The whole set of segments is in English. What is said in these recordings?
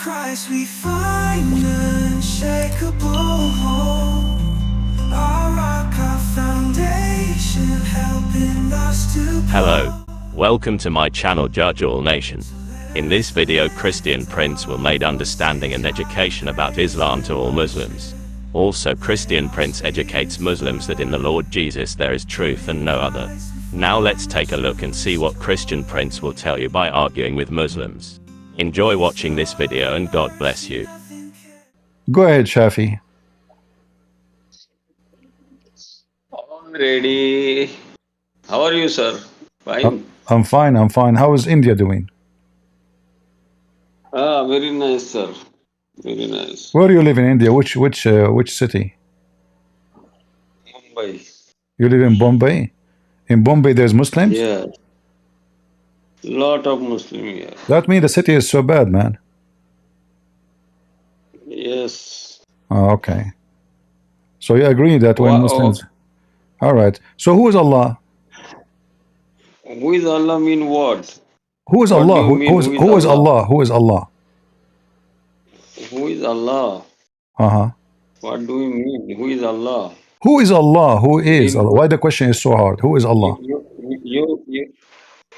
Christ we find unshakable hope. Our rock, our foundation, helping us to Hello, welcome to my channel Judge All Nation. In this video, Christian Prince will make understanding and education about Islam to all Muslims. Also, Christian Prince educates Muslims that in the Lord Jesus there is truth and no other. Now let's take a look and see what Christian Prince will tell you by arguing with Muslims. Enjoy watching this video and God bless you. Go ahead, Shafi. Already. How are you, sir? Fine. I'm fine. I'm fine. How is India doing? Very nice, sir. Very nice. Where do you live in India? Which city? Mumbai. You live in Bombay. In Bombay, there's Muslims. Yeah. Lot of Muslim here. That means the city is so bad, man. Yes. Oh, okay. So you agree that when Muslims. All right. So who is Allah? Who is Allah mean what? Who is What Allah? do you mean, Who is Allah? Who is Allah? Who is Allah? Uh-huh. What do you mean? Who is Allah? Who is Allah? Who is Allah? Why the question is so hard? Who is Allah?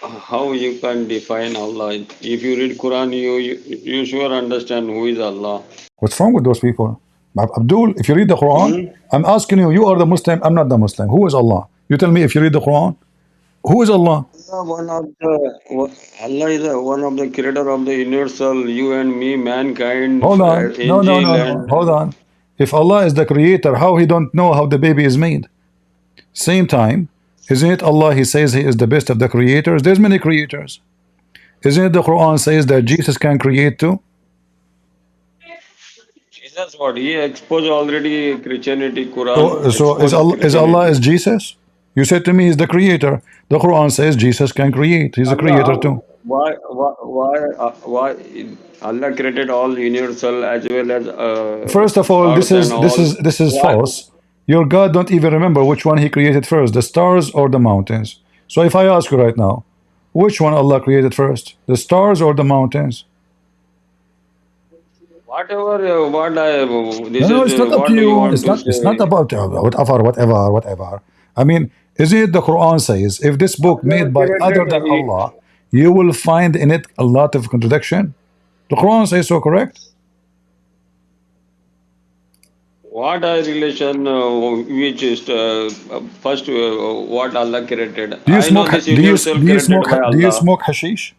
How you can define Allah? If you read Quran, you sure understand who is Allah. What's wrong with those people? Abdul, if you read the Quran, I'm asking you, you are the Muslim, I'm not the Muslim. Who is Allah? You tell me if you read the Quran. Who is Allah? Allah is one of the creator of the universal, you and me, mankind. Hold on. No. Hold on. If Allah is the creator, how he don't know how the baby is made? Same time, isn't it Allah, he says he is the best of the creators? There's many creators. Isn't it the Quran says that Jesus can create too? Jesus what? He exposed already Christianity, Quran. So is Allah is Jesus? You said to me he's the creator. The Quran says Jesus can create. He's a creator too. Why Allah created all universal as well as first of all, this is false. Your God don't even remember which one he created first, the stars or the mountains. So if I ask you right now, which one Allah created first, the stars or the mountains? Whatever No, it's not up to you. It's not about whatever. I mean, isn't it the Quran says if this book made by other than Allah, you will find in it a lot of contradiction? The Quran says so, correct? What are relation which is first what Allah created? Do you smoke hashish?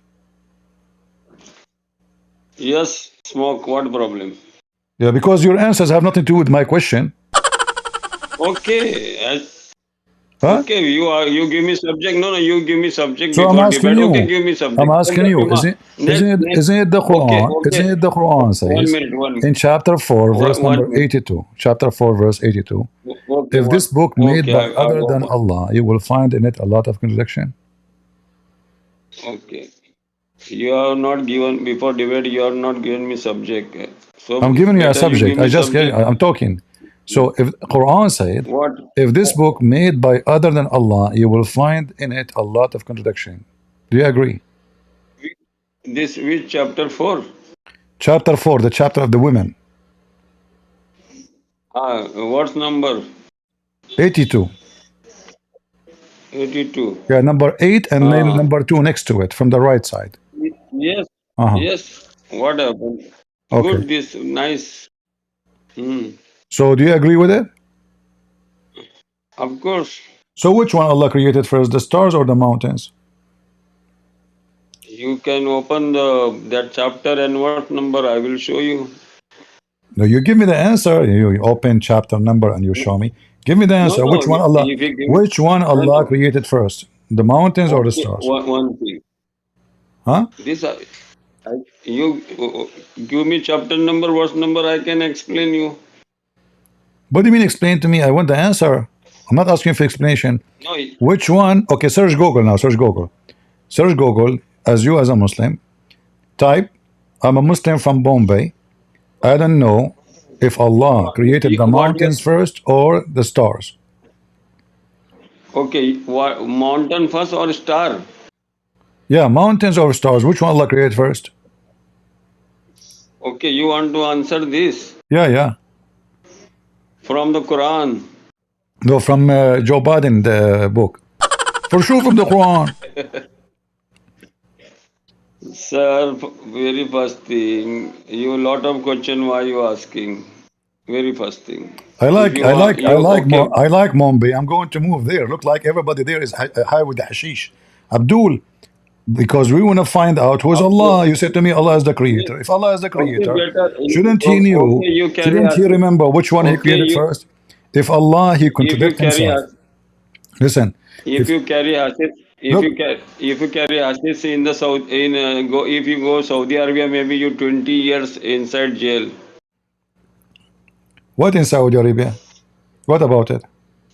Yes, smoke. What problem? Yeah, because your answers have nothing to do with my question. Okay. Huh? Okay, you give me subject. No, you give me subject. So I'm asking you. Okay, give me subject. I'm asking you. Isn't it the Quran? Okay. Isn't it the Quran says 1 minute. in chapter 4, verse number 82? Chapter 4, verse 82. If this book made by other than Allah, you will find in it a lot of contradiction. Okay. You are not given before debate. You are not given me subject. So I'm giving you a subject. I'm talking. So if Quran said, if this book made by other than Allah, you will find in it a lot of contradiction. Do you agree? This which chapter 4? Chapter 4, the chapter of the women. What's number? 82. 82. Yeah, number 8 and number 2 next to it from the right side. Yes. Yes. What happened? Okay. Good. This nice. So do you agree with it? Of course. So which one Allah created first, the stars or the mountains? You can open that chapter and what number I will show you. No, you give me the answer. You open chapter number and you show me. Give me the answer. Which one Allah created first, the mountains or the stars? One thing. Huh? This you give me chapter number, verse number. I can explain you. What do you mean explain to me? I want the answer. I'm not asking for explanation. No. Which one? Okay, search Google now. Search Google. Search Google as you as a Muslim. Type, I'm a Muslim from Bombay. I don't know if Allah created the mountains first or the stars. Okay, what, mountain first or star? Yeah, mountains or stars. Which one Allah created first? Okay, you want to answer this Yeah. from the Quran? No, from Joe Biden, the book. For sure from the Quran. Sir, very first thing, you lot of question why you asking. Very first thing. I If like you I want, like I you like okay. I like Mumbai. I'm going to move there. Look like everybody there is high with the hashish. Abdul, because we want to find out who is Okay, Allah. You said to me Allah is the yes, creator. If Allah is the okay, creator, better. shouldn't he knew? Okay, you carry Shouldn't he us. remember which one he Okay, created you first? If Allah, he if you contradict carry himself. us, Listen, if if you carry Hashish, look, if you carry Hashish in the South, in go if you go Saudi Arabia, maybe you 20 years inside jail. what in Saudi Arabia? What about it?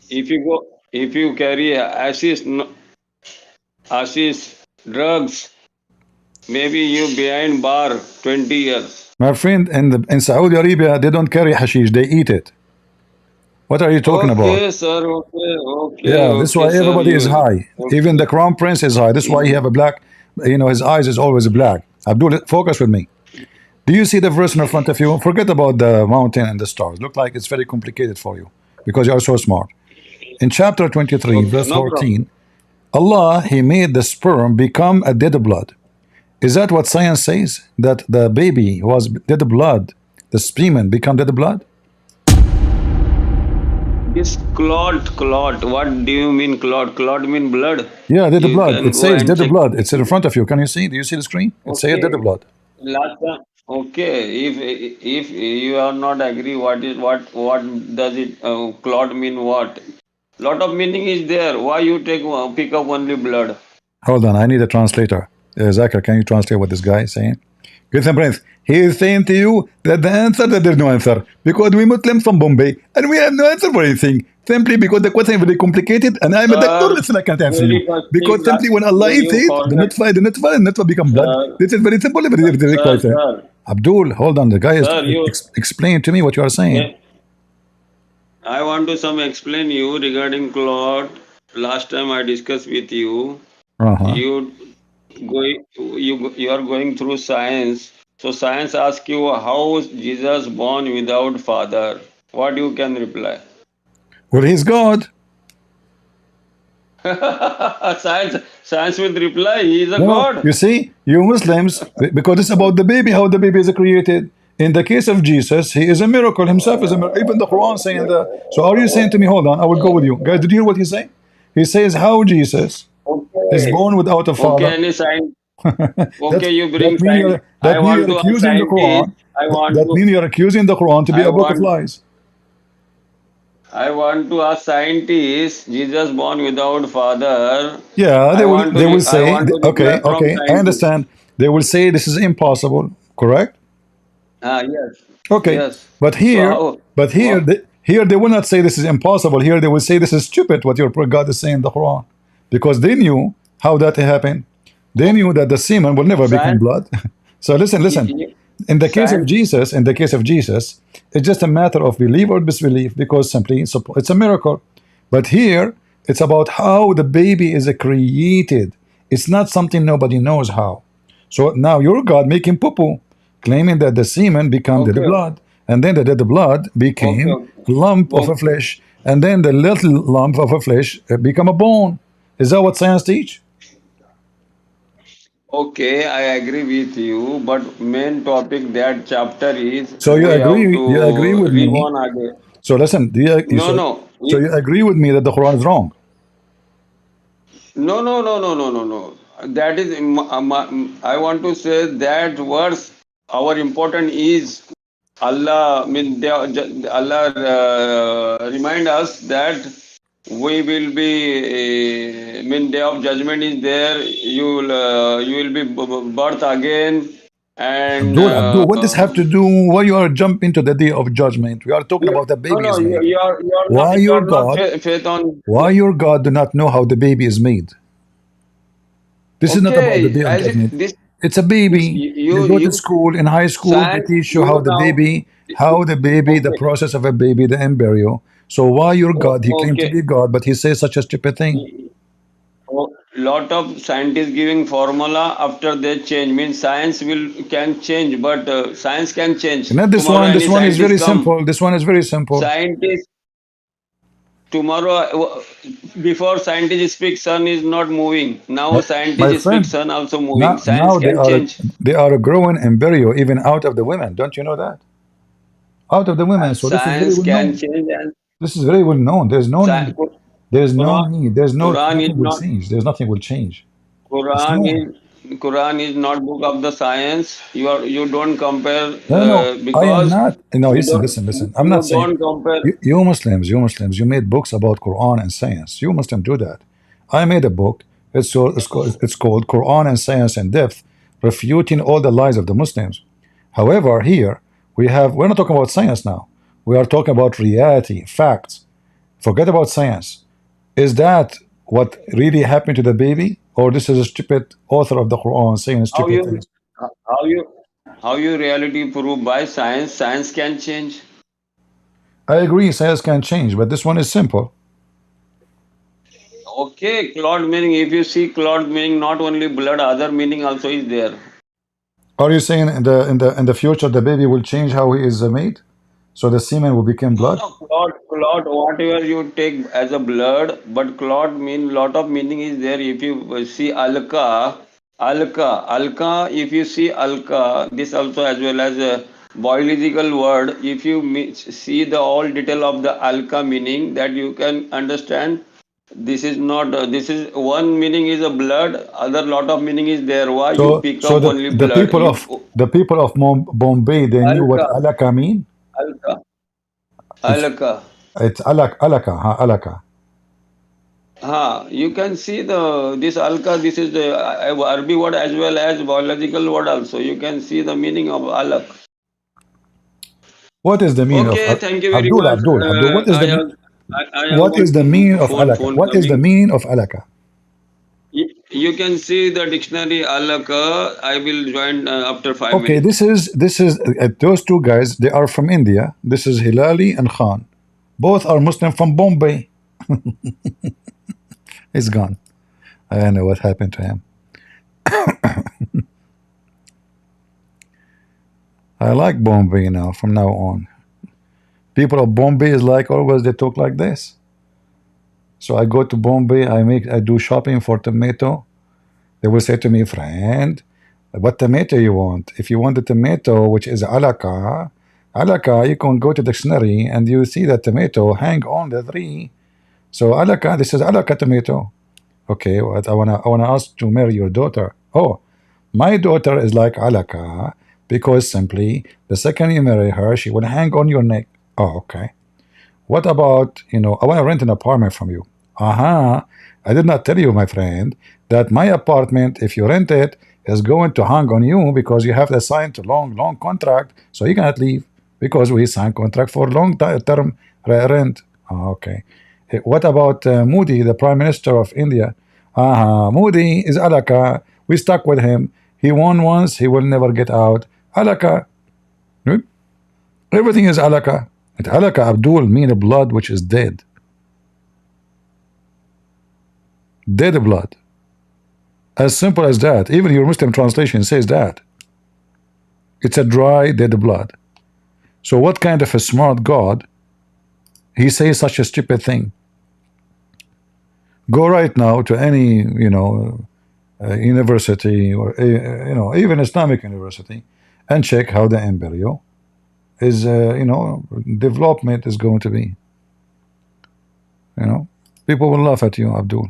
If you carry Hashish drugs, maybe you behind bar 20 years. My friend, in Saudi Arabia, they don't carry hashish, they eat it. What are you talking about? Okay, sir. Okay, okay, Yeah, this is okay, why sir. everybody is You high. Even the okay? crown prince is high. This is why he have a black, his eyes is always black. Abdul, focus with me. Do you see the verse in front of you? Forget about the mountain and the stars. Look like it's very complicated for you because you are so smart. In chapter 23, Okay, verse no problem. 14, Allah, he made the sperm become a dead blood. Is that what science says? That the baby was dead blood, the semen become dead blood? This clot. What do you mean clot? Clot mean blood. Yeah, dead You blood. can It go says and dead check. blood. It's in front of you. Can you see? Do you see the screen? It says dead Okay. blood. Last time. Okay. If you are not agree, what does it clot mean? What? Lot of meaning is there. Why you pick up only blood? Hold on, I need a translator. Zakir, can you translate what this guy is saying? Listen, Prince, he is saying to you that the answer that there's no answer because we Muslims from Bombay and we have no answer for anything. Simply because the question is very complicated and I'm a doctor, Sir, listen, I can't answer you. very first thing Because that simply when Allah eats you it, forget, the nutfa become blood. sir, This is very simple, very direct question. sir. Abdul, hold on, the guy is Sir, you. explain to me what you are saying. I want to some explain you regarding clot. Last time I discussed with you. Uh-huh. You are going through science. So science asks you how is Jesus born without father? What you can reply? Well, he's God. Science will reply he is a No, god. you see, you Muslims, because it's about the baby, how the baby is created. In the case of Jesus, he is a miracle. Himself is a miracle. Even the Quran saying that. So are you saying to me, hold on, I will go with you. Guys, did you hear what he's saying? He says how Jesus is Okay. born without a Okay, father. any science. that Okay, you that bring means science. I that mean want you're to ask accusing the scientist. Quran. That means you're accusing the Quran to be I a book of want lies. I want to ask scientists, Jesus born without father. Yeah, they will I say want to reply okay, from okay, I scientists. understand. They will say this is impossible, correct? Yes, Okay, yes. but So here, how? here they will not say this is impossible. Here they will say this is stupid. What your God is saying in the Quran, because they knew how that happened. They knew that the semen will never become Science, blood. So listen. In the case of science. Jesus, it's just a matter of belief or disbelief because simply it's a miracle. But here, it's about how the baby is created. It's not something nobody knows how. So now your God making poo-poo, claiming that the semen become dead Okay, blood, and then the dead blood okay, became okay. a lump of a Okay. flesh, and then the little lump of a flesh become a bone. Is that what science teach? Okay, I agree with you, but main topic that chapter is So you we have agree? You agree to with read me? on again. So listen, No, no, so you agree with me that the Quran is wrong? no. That is, I want to say that verse. Our important is Allah. Mean Allah remind us that we will be. Mean day of judgment is there. You will be birth again, and Abdul, what does have to do? Why you are jumping to the day of judgment? We are talking about the no, baby no. is made. Why You your are not God? faith on. Why your God do not know how the baby is made? This is not about the Okay, day of as if judgment. this It's a this baby. You go to you school, in high school, they science teach you you now. how the baby, the Okay, process of a baby, the embryo. So why your God? He claimed to okay. be God, but he says such a stupid thing. lot of scientists giving formula after they change. Means science can change, but science can change. Not this Tomorrow one. This any one is very scientist come. simple. This one is very simple. Scientist tomorrow before scientist speak, sun is not moving. Now My scientist speak, friend, sun also moving. now Science can change. they are growing embryo even out of the women. Don't you know that? Out of the women. So this is very Science well can known. change, and This is very well known. There's no sci- need. There's no Quran, need. There's no Quran is nothing will not. change. There's nothing will change. It's Quran known. is Quran is not book of the science. You don't compare No, no, no. I am because not. No, you listen, don't listen, listen. I'm not you saying don't compare. you Muslims, you made books about Quran and science. You Muslims do that. I made a book. It's called Quran and Science in Depth, refuting all the lies of the Muslims. However, here we're not talking about science now. We are talking about reality, facts. Forget about science. Is that what really happened to the baby, or this is a stupid author of the Quran saying How stupid you things? how you how you reality prove by science? Science can change. I agree, science can change, but this one is simple. Okay, clot meaning. If you see clot meaning, not only blood, other meaning also is there. Are you saying in the future the baby will change how he is made, so the semen will become No, blood? no, clot, whatever you take as a blood, but clot mean lot of meaning is there. If you see alka, if you see alka, this also as well as a biological word. If you see the all detail of the alka meaning, that you can understand. This is not. This is one meaning is a blood. Other lot of meaning is there. Why you So pick so up the only the blood? people You of the people of Bombay, they knew what alka, alaka mean. alka, It's alka. it's alaka. You can see the this alka. This is the Arabic word as well as biological word also. You can see the meaning of alak. What is the meaning of Okay, thank you very Abdul much. Abdul Abdul? I have What is one the meaning of alaka? phone What is the coming. meaning of alaka? You can see the dictionary alaka. I will join after five Okay, minutes. this is those two guys. They are from India. This is Hilali and Khan. Both are Muslim from Bombay. He's gone. I don't know what happened to him. I like Bombay now. From now on, people of Bombay is like always. They talk like this. So I go to Bombay. I do shopping for tomato. They will say to me, friend, what tomato you want? If you want the tomato, which is alaka, you can go to dictionary and you see the tomato hang on the tree. So alaka, this is alaka tomato. Okay, what I wanna ask to marry your daughter. Oh, my daughter is like alaka because simply the second you marry her, she will hang on your neck. Oh, okay. What about, I want to rent an apartment from you. Aha, I did not tell you, my friend, that my apartment, if you rent it, is going to hang on you because you have to sign a long contract, so you cannot leave because we signed contract for long term rent. Oh, okay. What about Modi, the Prime Minister of India? Aha, Modi is alaka. We stuck with him. He won once, he will never get out. Alaka. Hmm? Everything is alaka. And alaka Abdul mean blood which is dead. Dead blood. As simple as that. Even your Muslim translation says that. It's a dry, dead blood. So what kind of a smart God, he says such a stupid thing? Go right now to any, university or, even Islamic university and check how the embryo is, development is going to be. People will laugh at you, Abdul.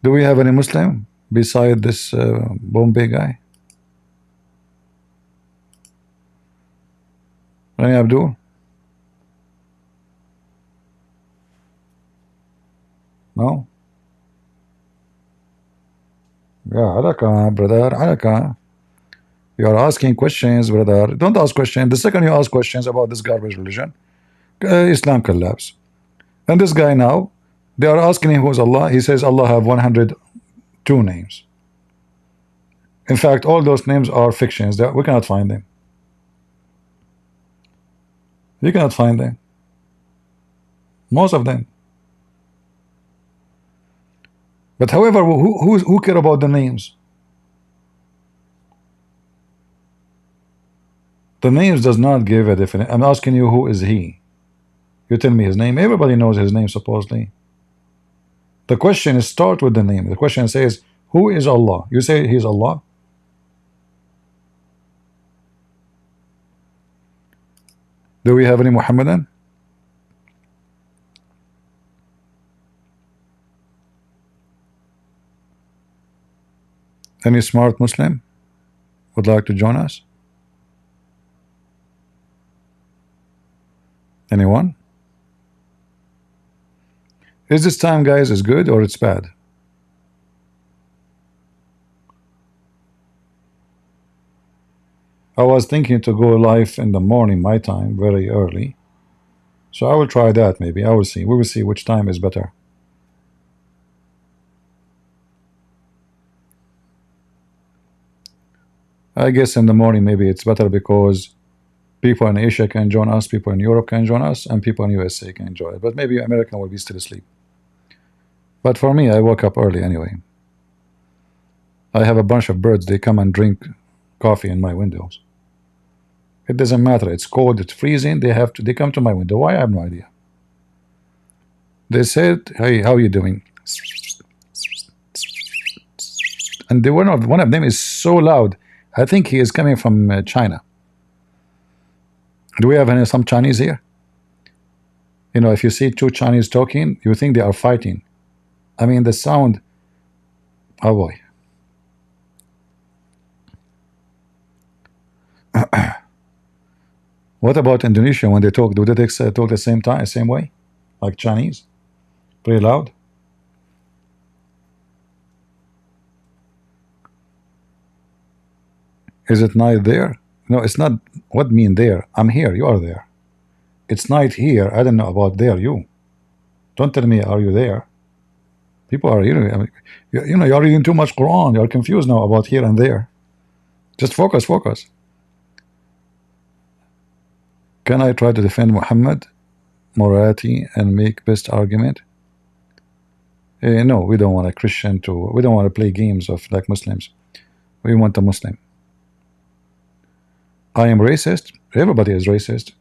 Do we have any Muslim beside this Bombay guy? Any Abdul? No? Yeah, alaka, brother, alaka. You are asking questions, brother. Don't ask questions. The second you ask questions about this garbage religion, Islam collapse. And this guy now, they are asking him who's Allah. He says Allah have 102 names. In fact, all those names are fictions. That we cannot find them. You cannot find them. Most of them. But however, who care about the names? The names does not give a definite. I'm asking you, who is he? You tell me his name. Everybody knows his name supposedly. The question is start with the name. The question says, who is Allah? You say he's Allah. Do we have any Muhammadan? Any smart Muslim would like to join us? Anyone? Is this time, guys, is good or it's bad? I was thinking to go live in the morning, my time, very early. So I will try that maybe. I will see. We will see which time is better. I guess in the morning maybe it's better because people in Asia can join us, people in Europe can join us, and people in USA can join it. But maybe American will be still asleep. But for me, I woke up early anyway. I have a bunch of birds. They come and drink coffee in my windows. It doesn't matter. It's cold. It's freezing. They come to my window. Why? I have no idea. They said, "Hey, how are you doing?" And one of them is so loud. I think he is coming from China. Do we have some Chinese here? You know, if you see two Chinese talking, you think they are fighting. I mean, the sound. Oh boy. What about Indonesia when they talk? Do they talk the same way, like Chinese? Pretty loud. Is it night there? No, it's not. What mean there? I'm here. You are there. It's night here. I don't know about there. You don't tell me. Are you there? People are here. I mean, you know, you're reading too much Quran. You're confused now about here and there. Just focus. Can I try to defend Muhammad morality and make best argument? No, we don't want a Christian to. We don't want to play games of like Muslims. We want a Muslim. I am racist. Everybody is racist.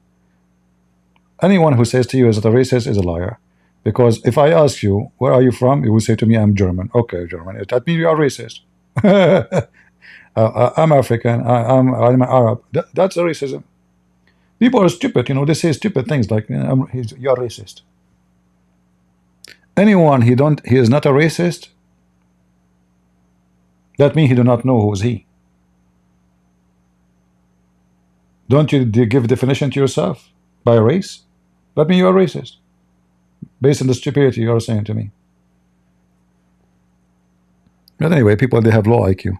Anyone who says to you is that a racist is a liar. Because if I ask you, where are you from? You will say to me, I'm German. Okay, German. That means you are racist. I'm African. I'm Arab. That's a racism. People are stupid. You know, they say stupid things like, you're racist. Anyone he is not a racist, that means he do not know who is he. Don't you give definition to yourself by race? That means you are racist. Based on the stupidity you are saying to me. But anyway, people, they have low IQ.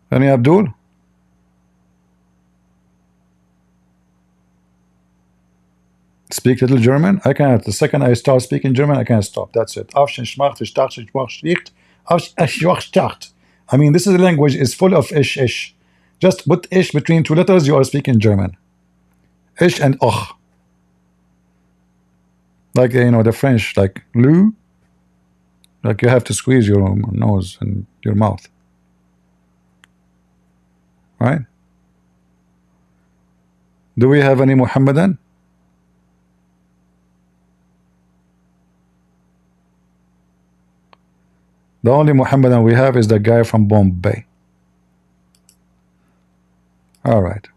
Any Abdul? Speak little German? I can't. The second I start speaking German, I can't stop. That's it. I mean, this is a language is full of ish. Just put ish between two letters, you are speaking German. Ish and och. Like, you know, the French, like lu. Like you have to squeeze your nose and your mouth. Right? Do we have any Muhammadan? The only Muhammadan we have is the guy from Bombay. All right.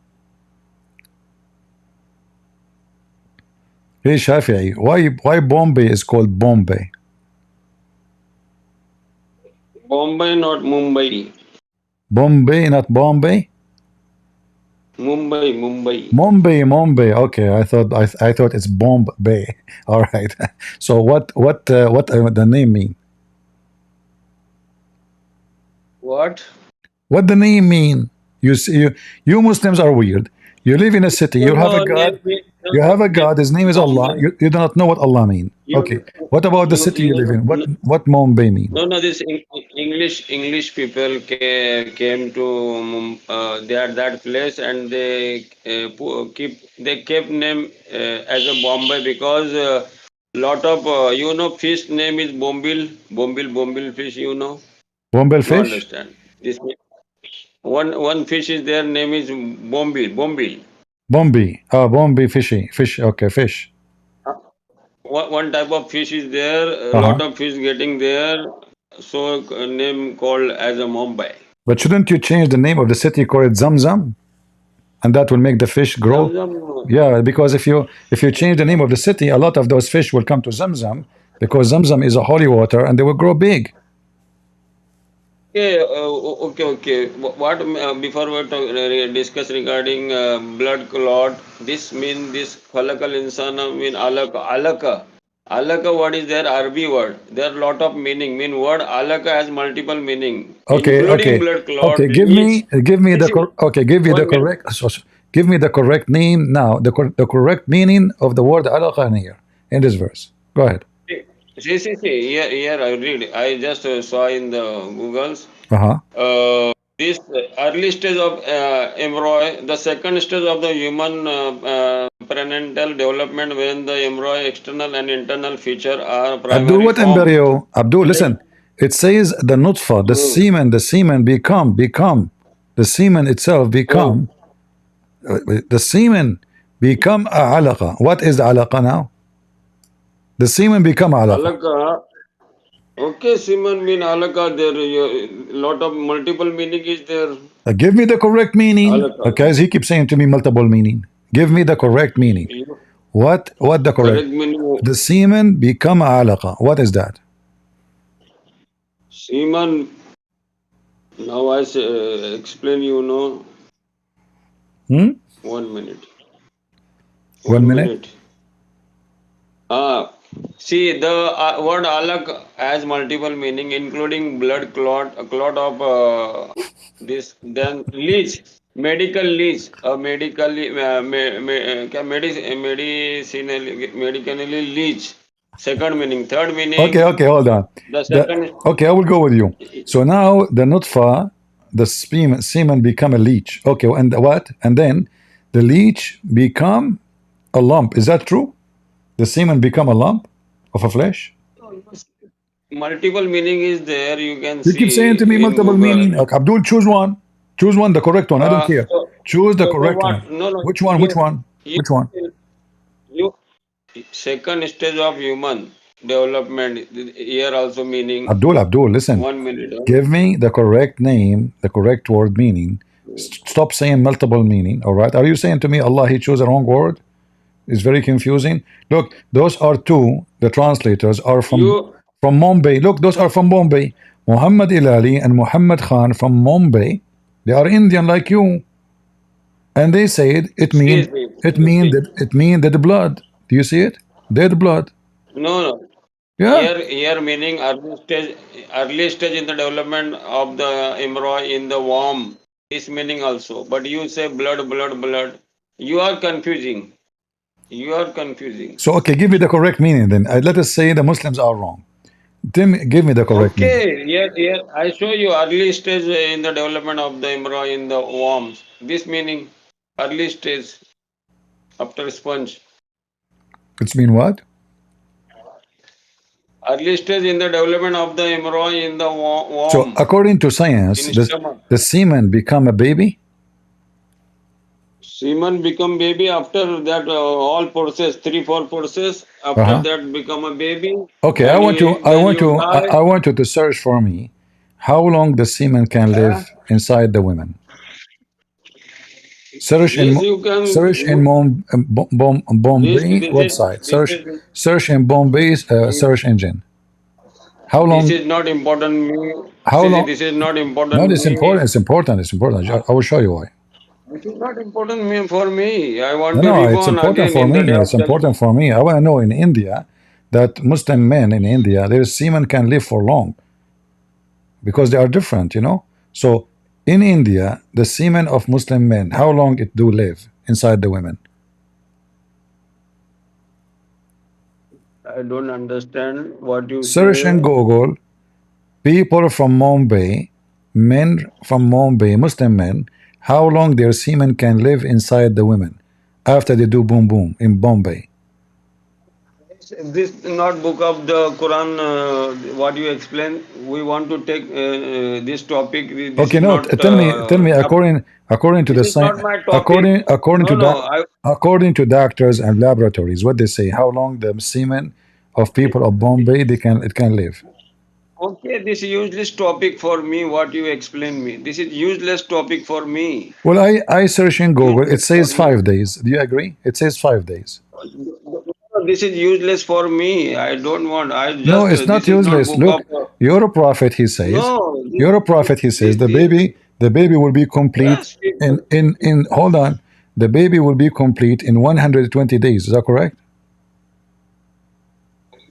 Hey Shafi'i, why Bombay is called Bombay? Bombay, not Mumbai. Bombay, not Bombay. Mumbai. Okay, I thought it's Bombay. All right. So what the name mean? What? What the name mean? You see, you Muslims are weird. You live in a city. You have a God. You have a God. His name is Allah. You do not know what Allah mean. Okay. What about the city you live in? What Bombay mean? No. This English people came to that place, and they kept name as a Bombay, because lot of fish name is bombil fish, Womble no fish? understand this. One fish is their name is bombil. Bombay. Bombay fishy. Fish. Okay, fish. One type of fish is there, a lot Uh-huh. of fish getting there, so name called as a Mumbai. But shouldn't you change the name of the city, call it Zamzam? And that will make the fish grow? Zamzam. Yeah, because if you change the name of the city, a lot of those fish will come to Zamzam because Zamzam is a holy water and they will grow big. Okay, okay. What before we discuss regarding blood clot? This mean this khalaqal insana mean alaka. Alaka, what is their Arabic word? There are lot of meaning. Mean word alaka has multiple meaning, Okay, including okay, blood clot, okay. leech. Give me the This is okay. Give me the 1 minute. correct. Give me the correct name now. The correct meaning of the word alaqa here in this verse. Go ahead. See. Here I read. I just saw in the Google's. Uh-huh. This early stage of embryo, the second stage of the human prenatal development, when the embryo external and internal feature are Abdul, primary what form. embryo? Abdul, listen. It says the nutfa, Mm. the semen become, the semen itself Oh, become, the semen become a alaqa. What is the alaqa now? The semen become alaqa. alaka. Okay, Simon mean alaka. There lot of multiple meaning is there. Give me the correct meaning. Alaka. Guys, he keeps saying to me multiple meaning. Give me the correct meaning. You What the correct? correct meaning. The semen become alaqa. What is that? Simon. Now I say, explain. Hmm? 1 minute. One One minute. minute. Ah, see, the word alak has multiple meaning, including blood clot, a clot of this, then leech, medical leech, a medically, medically leech. Second meaning. Third Okay, meaning, okay, hold on. the The second. okay, I will go with you. So now the nutfa, the semen become a leech. Okay, and what? And then the leech become a lump. Is that true? The semen become a lump of a flesh? Multiple meaning is there. You can You keep see saying to me in multiple Google. meaning. Okay, Abdul, choose one. Choose one, the correct one. I don't care. So, Choose the so correct one. what? No, no. Which one? Which one? You, Which one? you second stage of human development, here also meaning. Abdul, listen. 1 minute, huh? Give me the correct name, the correct word meaning. Stop saying multiple meaning. All right. Are you saying to me, Allah, he chose the wrong word? It's very confusing. Look, those are two. The translators are You from Bombay. Look, those are from Bombay. Muhammad Ilali and Muhammad Khan from Bombay. They are Indian like you, and they said it see, mean see, it see, mean see. that it mean that the blood. Do you see it? Dead blood. No, no. Yeah. Here meaning early stage in the development of the embryo in the womb. This meaning also. But you say blood. You are confusing. You are confusing. So okay, give me the correct meaning then. Let us say the Muslims are wrong. Give me the correct meaning. Okay, here I show you early stage in the development of the embryo in the worms. This meaning early stage after sponge. It's mean what? Early stage in the development of the embryo in the So worm according to science, in stomach. the semen become a baby. Semen become baby after that all process, 3 4 process. After Uh-huh. that become a baby. Okay, Then you die. I want you to search for me how long the semen can Uh, live inside the women. Search in this you can search in Bombay website. Search in Bombay's search engine. How this long? is not important me. How See, long? this is not No, important it's me. important. It's important. It's important. I will show you why. This is not important for me. I want No, to no, it's reborn important again for in the me. day of It's important judgment. for me. I want to know in India that Muslim men in India, their semen can live for long because they are different. So in India, the semen of Muslim men, how long it do live inside the women? I don't understand what you Search in say. Google people from Bombay, men from Bombay, Muslim men, how long their semen can live inside the women after they do boom boom in Bombay. This not book of the Quran. What you explain? We want to take this topic. This Okay, is no, not. tell me, according to This the is not science, my topic. No, no. according to doctors and laboratories, what they say, how long the semen of people of Bombay it can live. Okay, this is useless topic for me. What you explain me? This is useless topic for me. Well, I search in Google, it Useless for says me. 5 days. Do you agree? It says 5 days. This is useless for me. I don't want. I No, just. it's not This is not useless. book of. Look, you're a prophet, he says. No. You're a prophet, he says. This. The baby will be complete Yes, people. in hold on. The baby will be complete in 120 days. Is that correct?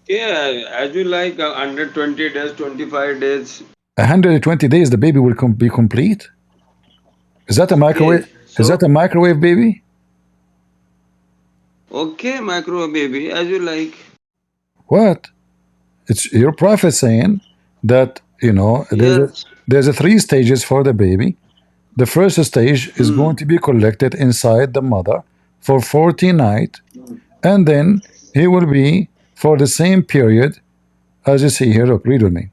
Yeah, as you like. 120 days, 25 days. 120 days, the baby will be complete. Is that a Okay. microwave? Is So that a microwave baby? okay, micro baby, as you like. What? It's your prophet saying that Yes. there's a 3 stages for the baby. The first stage is Hmm. going to be collected inside the mother for 40 nights, and then he will be for the same period as you see here. Look, read with me.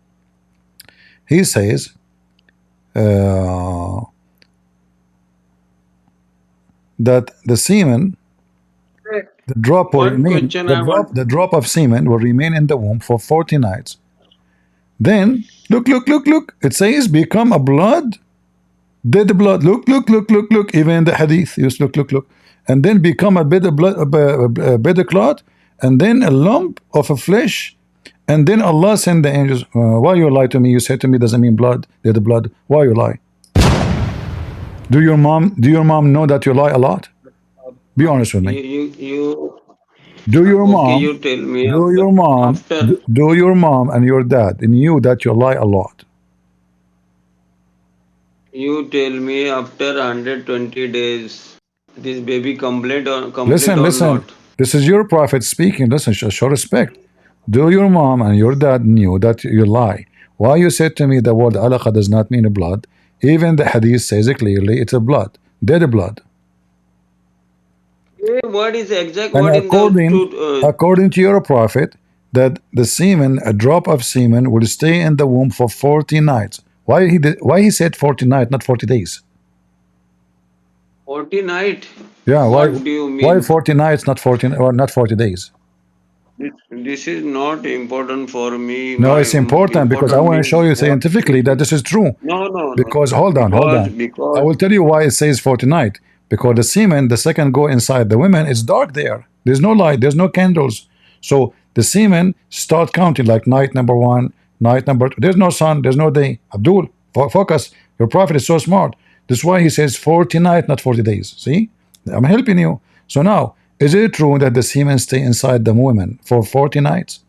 He says, that the semen, the drop will One remain, question I want. the drop of semen will remain in the womb for 40 nights. Then look. It says become a blood, dead blood. Look. Even in the hadith, use look, and then become a bit of blood, a bit of clot, and then a lump of a flesh, and then Allah send the angels. Why you lie to me? You say to me doesn't mean blood, dead blood. Why you lie? Do your mom know that you lie a lot? Be honest with me. You. Do your Okay, mom, you tell me do your mom, after. do your mom and your dad knew that you lie a lot? You tell me after 120 days, this baby complete Listen, or listen. not? This is your prophet speaking. Listen, show respect. Do your mom and your dad knew that you lie? Why you said to me the word alaqa does not mean blood? Even the hadith says it clearly. It's a blood, dead blood. What is the exact And word in the truth? according to your prophet, that the semen, a drop of semen, will stay in the womb for 40 nights. Why he said 40 nights, not 40 days? 40 night. Yeah, What do you why mean? 40 nights, not 14 or not 40 days? This is not important for me. No, My it's important because I important want to show means you what? scientifically that this is true. No, no, no. Because hold Because on. I because will tell you why it says 40 night. Because the semen, the second go inside the women, it's dark there. There's no light, there's no candles. So the semen start counting like night number one, night number two. There's no sun, there's no day. Abdul, focus. Your prophet is so smart. That's why he says 40 night, not 40 days. See? I'm helping you. So now, is it true that the semen stay inside the women for 40 nights?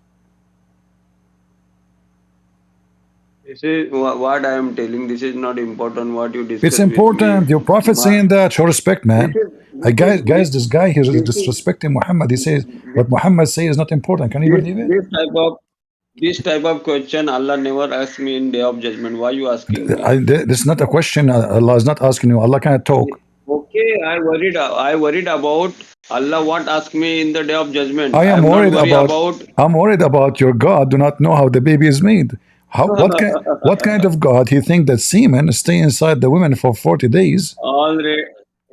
this is what I am telling. This is not important. What you It's discuss with me. important. Your prophet saying that. Show respect, This man. is Guys, this guy here is this is disrespecting Muhammad. He says this, what Muhammad says is not important. Can you this, believe it? this type of question Allah never asked me in day of judgment. Why you asking me? This is not a question. Allah is not asking you. Allah cannot talk. Okay, I worried about Allah what ask me in the day of judgment. I I am am not worried worried about. about I'm worried about your God. Do not know how the baby is made. How what kind of God he think that semen stay inside the women for 40 days? already.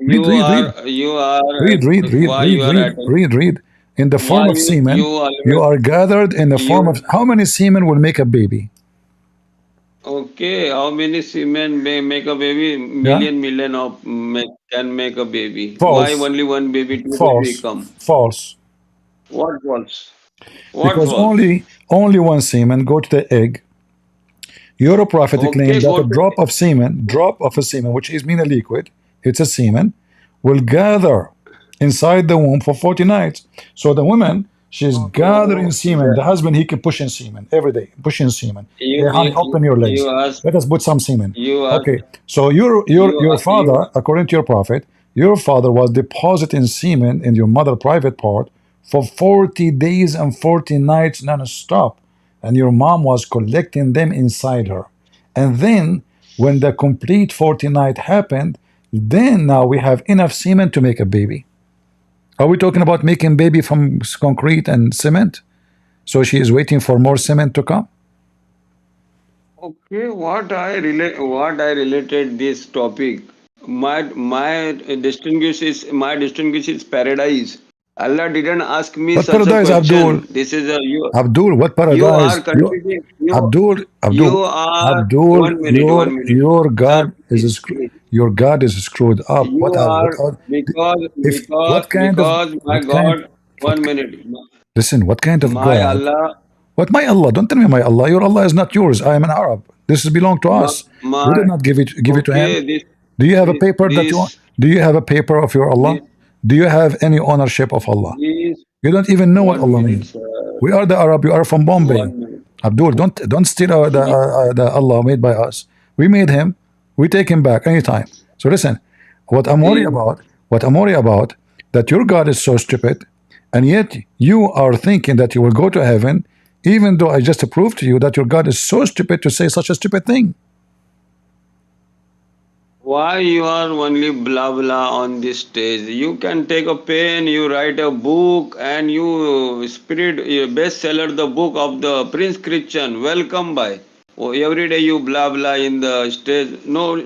Read, You read, read. are you are Read, read, read, why you read, are read, at read, read. In the why form of you semen, you always are gathered in the form of you how many semen will make a baby? okay? How many semen may make a baby? Yeah, Million of can make a baby. Why false, only one baby, two baby false, come? false. What false? What Because false? only one semen go to the egg. Your prophet Okay, claimed that go a to drop of a semen, which is mean a liquid, it's a semen, will gather inside the womb for 40 nights. So the woman, she's gathering oh, semen. The husband, he can push in semen every day, pushing semen. you Hey, honey, open your you legs. ask Let us put some semen. you ask Okay. So your father, according to your prophet, your father was depositing semen in your mother private part for 40 days and 40 nights non-stop. and your mom was collecting them inside her. And then when the complete 40 night happened, then now we have enough semen to make a baby. Are we talking about making baby from concrete and cement? So she is waiting for more cement to come. Okay, what I related this topic. My distinguish is paradise. Allah didn't ask me What such a paradise, Abdul? question. This is a Abdul, what you paradise? are confusing. Abdul, You Abdul, are Abdul, 1 minute, 1 minute. your Sir, God is your God is screwed up. you are If what kind of because my what kind God, what 1 minute. listen, what kind of My God? Allah, What my Allah? Don't tell me my Allah. Your Allah is not yours. I am an Arab. This is belong to my, us. We my did not give it to him. okay, Do you have a paper that you want? this, Do you have a paper of your Allah? this, Do you have any ownership of Allah? this, You don't even know what 1 minute, Allah means. sir. We are the Arab. You are from Bombay. 1 minute. Abdul, don't steal the Allah made by us. We made him. We take him back anytime. So listen, what I'm worried See, about, that your God is so stupid, and yet you are thinking that you will go to heaven, even though I just proved to you that your God is so stupid to say such a stupid thing. why you are only blah blah on this stage? You can take a pen, you write a book, and you spirit bestseller the book of the Prince Christian. Welcome by. Oh, every day you blah blah in the stage. No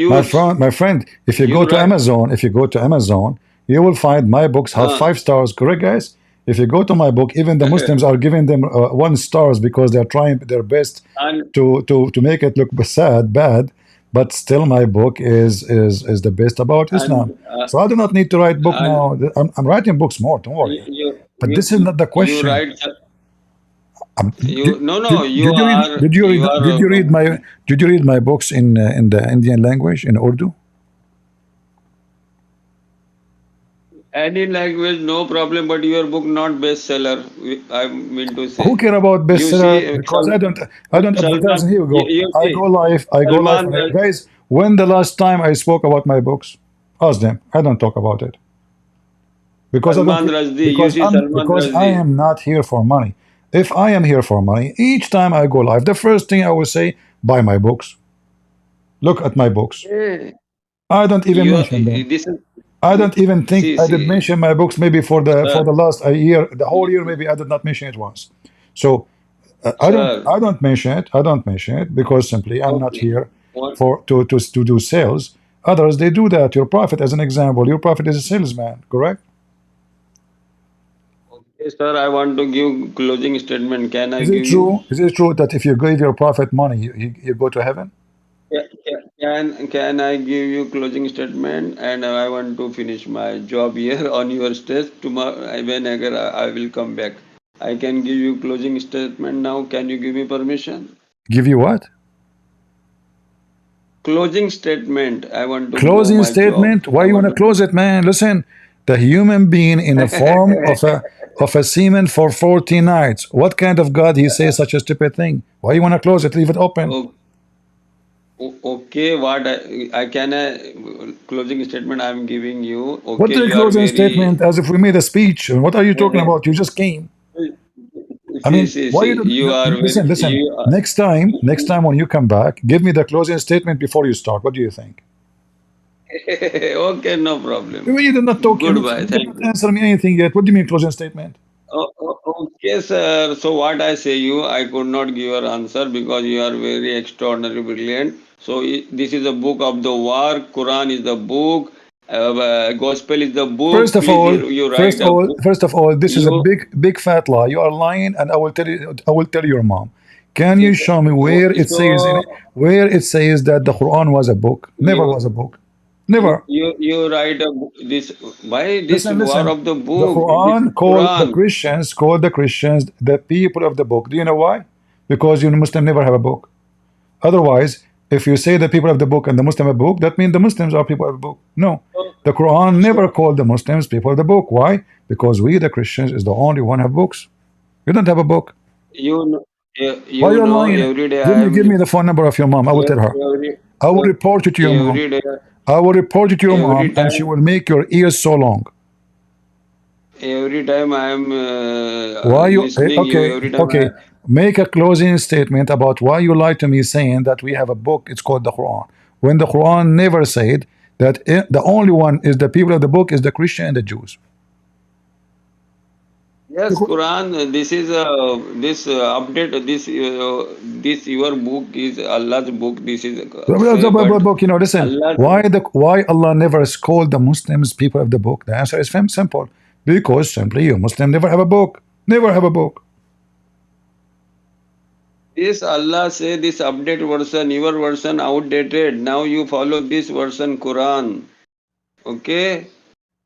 My use. friend, if you go You to write. Amazon, you will find my books have Uh, 5 stars. Correct, guys? If you go to my book, even the Muslims are giving them 1 stars because they're trying their best and to make it look bad. But still, my book is the best about Islam. and So I do not need to write book and now. I'm writing books more. Don't you worry. you But you, this is not the you question. write. Did, You no, you did you read are you are did you read my books in the Indian language in Urdu? any language, no problem, but your book not bestseller. I mean to say. Who care about You see, bestseller? Because I don't advertise. Salman, And here we go. you I see, go live. I go live. Salman, Guys, when the last time I spoke about my books? Ask them. I don't talk about it because I don't. Salman Rushdie, you see Salman Because I Rushdie. am not here for money. If I am here for money, each time I go live, the first thing I will say, buy my books. Look at my books. Hey, I don't even you mention them. this is I don't even think I did see, mention my books maybe for sir, the last a year, the whole year maybe I did not mention it once. So sir. I don't mention it. I don't mention it because simply I'm not Okay, here what? for to do sales. Others they do that. Your prophet, as an example, your prophet is a salesman, correct? Okay, sir, I want to give closing statement. Can I Is it give you? true? Is it true that if you give your prophet money, you go to heaven? Can I give you closing statement? And I want to finish my job here on your stage. Tomorrow, whenever I will come back, I can give you closing statement now. Can you give me permission? Give you what? Closing statement. I want to go Closing my job. statement? Why I you want want to close it, man? Listen, the human being in the form of a semen for 40 nights. What kind of God he says such a stupid thing? Why you want to close it? Leave it open. to. Okay, what I can closing statement I am giving you. What Okay, the you are closing very. statement? As if we made a speech. And what are you talking about? You just came. I See, mean, see, why you see. don't You are very. listen? You are. Next time when you come back, give me the closing statement before you start. What do you think? Okay, no problem. You did not talk. Goodbye. You did Thank not you. answer me anything yet. What do you mean closing statement? Okay, sir. So what I say you, I could not give your answer because you are very extraordinary brilliant. So this is a book of the war. Quran is the book. Gospel is the book. First of Please, all, you write a book. this is a You, big fat lie. You are lying, and I will tell you. I will tell your mom. Can you okay, show me so, where it says so where it says that the Quran was a book? Never you, was a book. Never. you write a book. This why this war Listen. of the The book? This Quran Quran. called the Christians the people of the book. Do you know why? Because you Muslim never have a book. Otherwise, if you say the people of the book and the Muslim have a book, that means the Muslims are people of the book. No, the Quran never So called the Muslims people of the book. Why? Because we, the Christians, is the only one have books. You don't have a book. you know, Why you you know lying? every day I Give am me the phone number of your mom. I will tell her. every I will report you to your mom. every day I will report you to your every mom, and she time will make your ears so long. every time I am Why you? listening you Okay, every time I okay. Make a closing statement about why you lied to me saying that we have a book, it's called the Quran, when the Quran never said that the only one is the people of the book is the Christian and the Jews. Yes, Quran. This is this update. This your book is Allah's book. This is say, but You know, listen, Allah. why Allah never called the Muslims people of the book? The answer is simple. Because simply you Muslim never have a book. Never have a book. This Allah say this update version, your version outdated. Now you follow this version Quran. Okay.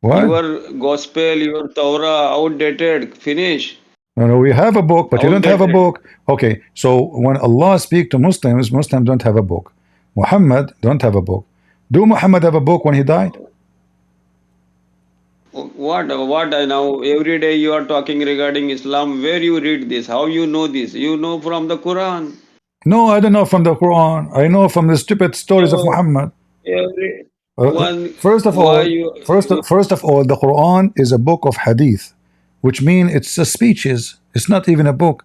What? Your gospel, your Torah outdated. Finish. No, we have a book, but you don't have a book. Okay, so when Allah speak to Muslims, Muslims don't have a book. Muhammad don't have a book. Do Muhammad have a book when he died? What I now every day you are talking regarding Islam. Where you read this? How you know this? You know from the Quran. No, I don't know from the Quran. I know from the stupid stories of Muhammad. Every one. First of all, the Quran is a book of hadith, which means it's a speeches. It's not even a book.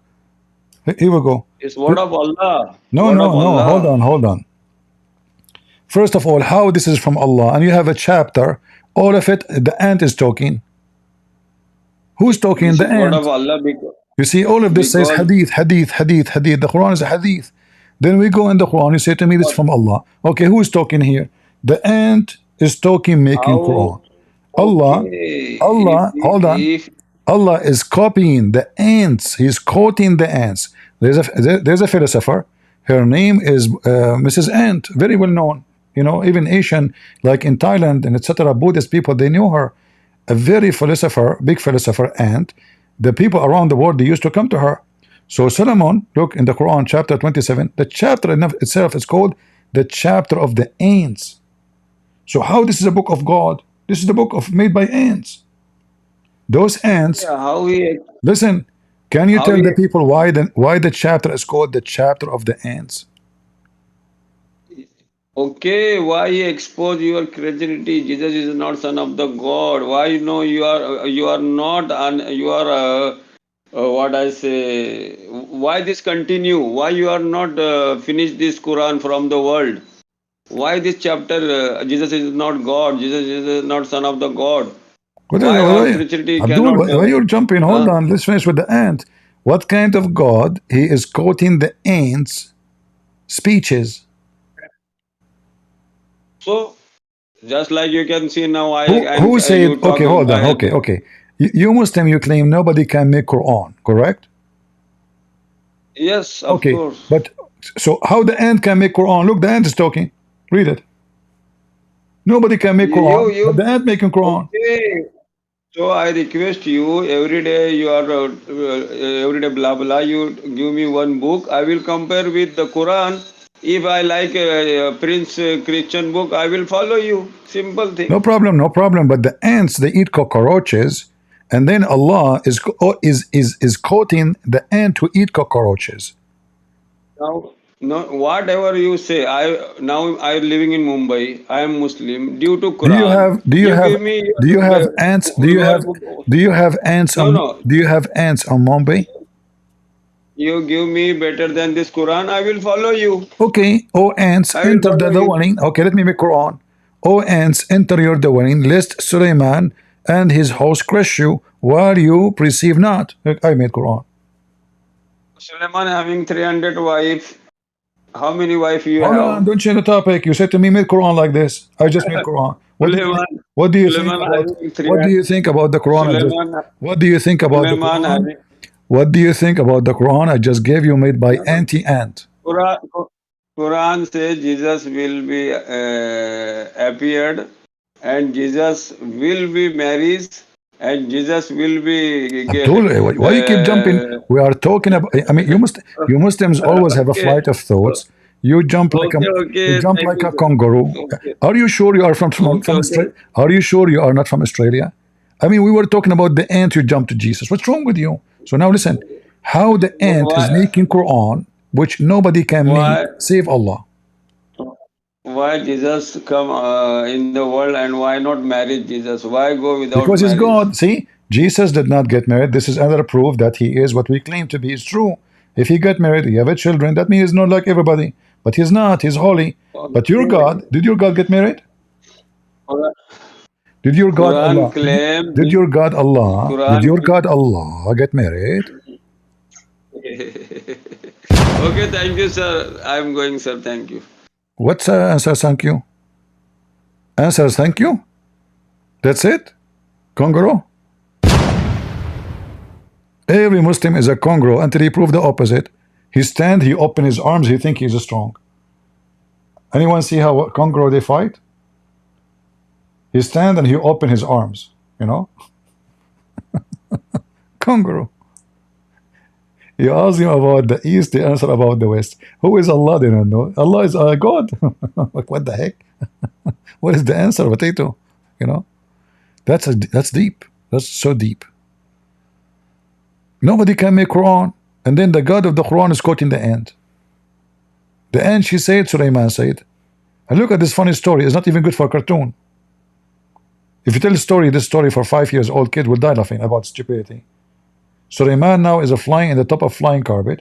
Here we go. It's word of Allah. No, word no, of no. Allah. Hold on. First of all, how this is from Allah, and you have a chapter. All of it, the ant is talking. Who's talking? This The is word ant. of Allah because You see, all of this says hadith, hadith, hadith, hadith. The Quran is a hadith. Then we go in the Quran. You say to me, this is from Allah. Okay, who is talking here? The ant is talking, making Quran. Allah, hold on. Allah is copying the ants. He's quoting the ants. There's a philosopher. Her name is Mrs. Ant, very well known. You know, even Asian, like in Thailand and etc. Buddhist people, they knew her. A very philosopher, big philosopher, Ant. The people around the world, they used to come to her. So Solomon, look in the Quran, chapter 27. The chapter in itself is called the chapter of the ants. So how this is a book of God? This is the book of made by ants. Those ants. Yeah, how we Listen, can you tell the people why the chapter is called the chapter of the ants? Okay, why expose your creativity? Jesus is not son of the God. Why no? You are not. You are what I say. Why this continue? Why you are not finish this Quran from the world? Why this chapter? Jesus is not God. Jesus is not son of the God. Why our creativity Abdul, cannot? why you're jumping? Hold on. Let's finish with the ant. What kind of God? He is quoting the ants' speeches. So, just like you can see now, who said? Okay, hold on. Okay. You Muslim, you claim nobody can make Quran, correct? Yes, of course. But so how the ant can make Quran? Look, the ant is talking. Read it. Nobody can make Quran, but the ant making Quran. Okay. So I request you every day. You are every day blah blah. You give me one book. I will compare with the Quran. If I like Prince Christian book, I will follow you. Simple thing. No problem, no problem. But the ants, they eat cockroaches, and then Allah is quoting the ant to eat cockroaches. Now, no, whatever you say, I living in Mumbai. I am Muslim. Due to Quran. Do you have ants? Do you have ants on Mumbai? You give me better than this Quran, I will follow you. Okay. Oh ants, enter the dwelling. Okay, let me make Quran. Oh ants, enter your dwelling, lest Suleiman and his host crush you while you perceive not. I made Quran. Suleiman having 300 wives. How many wives you have? Hold on, don't change the topic. You said to me, make Quran like this. I just made Quran. What do you think about the Quran? What do you think about the Quran? What do you think about the Quran I just gave you, made by anti-ant? Quran says Jesus will be appeared, and Jesus will be married, and Jesus will be. Why you keep jumping? We are talking about. I mean, you Muslims always have a flight of thoughts. You jump like a kangaroo. Are you sure you are from Australia? Are you sure you are not from Australia? I mean, we were talking about the ant. You jumped to Jesus. What's wrong with you? So now listen, how the ant is making Quran, which nobody can make, save Allah. Why Jesus come in the world, and why not marry Jesus? Why go without Because he's marriage? God. See, Jesus did not get married. This is another proof that he is what we claim to be is true. If he got married, he have a children, that means he's not like everybody. But he's not, he's holy. But your God, did your God get married? Did your God Quran Allah claim did your God Allah Quran. did your God Allah get married? Okay, thank you, sir. I'm going, sir. Thank you. What's answer thank you? Answer thank you? That's it? Congro? Every Muslim is a congro until he prove the opposite. He stand, he open his arms, he think he's strong. Anyone see how congro they fight? He stand and he open his arms, you know? Congro. You ask him about the East, they answer about the West. Who is Allah? They don't know. Allah is God. Like, what the heck? What is the answer? Potato. You know? That's deep. That's so deep. Nobody can make Quran. And then the God of the Quran is quoting the end. The end, she said, Sulaiman said. And look at this funny story. It's not even good for a cartoon. If you tell a story, this story for 5 years old kid will die laughing about stupidity. Sulaiman now is a flying in the top of flying carpet,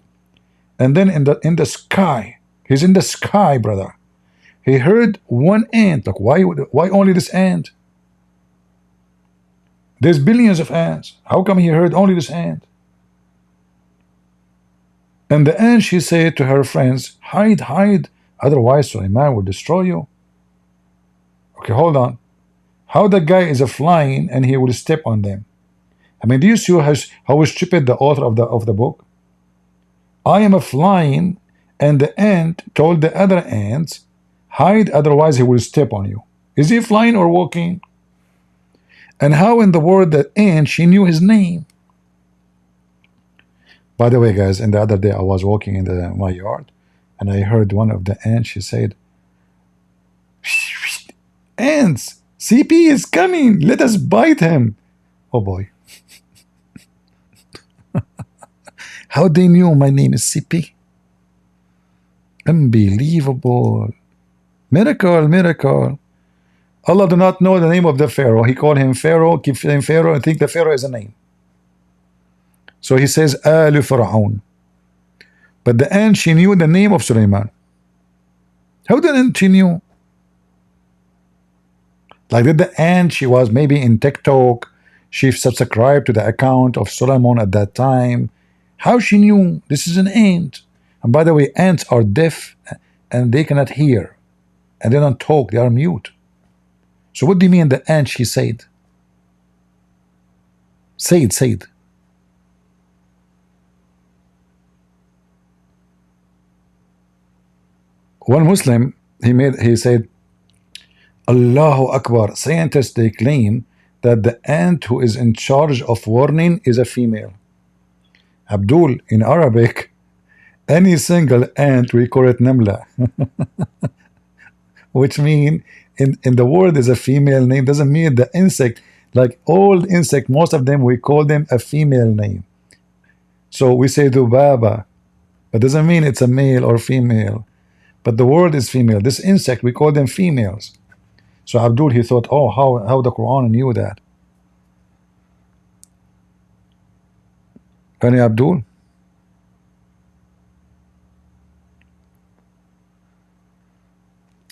and then in the sky, he's in the sky, brother. He heard one ant. Like, why only this ant? There's billions of ants. How come he heard only this ant? And the ant, she said to her friends, hide, hide, otherwise Sulaiman will destroy you. Okay, hold on. How the guy is a flying and he will step on them? I mean, do you see how stupid the author of the book? I am a flying, and the ant told the other ants, hide, otherwise he will step on you. Is he flying or walking? And how in the world that ant, she knew his name? By the way, guys, and the other day I was walking in my yard, and I heard one of the ants, she said, ants, CP is coming, let us bite him. Oh boy. How they knew my name is CP? Unbelievable. Miracle, miracle. Allah do not know the name of the Pharaoh. He called him Pharaoh, keep saying Pharaoh, and think the Pharaoh is a name. So he says, Alu Pharaoh. But the ant, she knew the name of Sulaiman. How did the ant she knew? Like, did the ant, she was maybe in TikTok, she subscribed to the account of Solomon at that time. How she knew this is an ant? And by the way, ants are deaf and they cannot hear, and they don't talk, they are mute. So what do you mean the ant, she said? Said. One Muslim, he said, Allahu Akbar. Scientists, they claim that the ant who is in charge of warning is a female. Abdul, in Arabic, any single ant, we call it Namla. Which mean in the word is a female name, doesn't mean the insect, like all insect, most of them we call them a female name. So we say Dubaba, but doesn't mean it's a male or female, but the word is female. This insect, we call them females. So Abdul, he thought, oh, how the Quran knew that. Any Abdul?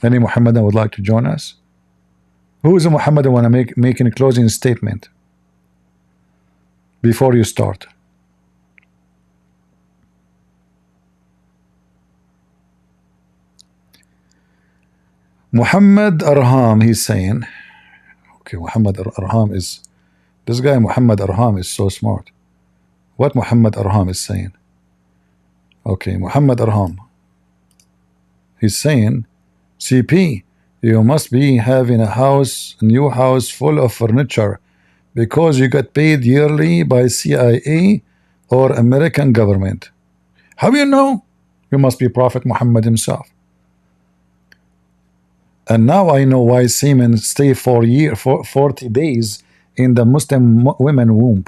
Any Muhammadan would like to join us? Who is a Muhammadan want to make a closing statement before you start? Muhammad Arham, he's saying, okay, Muhammad Arham is, this guy Muhammad Arham is so smart. What Muhammad Arham is saying? Okay, Muhammad Arham, he's saying, CP, you must be having a new house full of furniture because you got paid yearly by CIA or American government. How do you know? You must be Prophet Muhammad himself. And now I know why semen stay for 40 days in the Muslim women womb,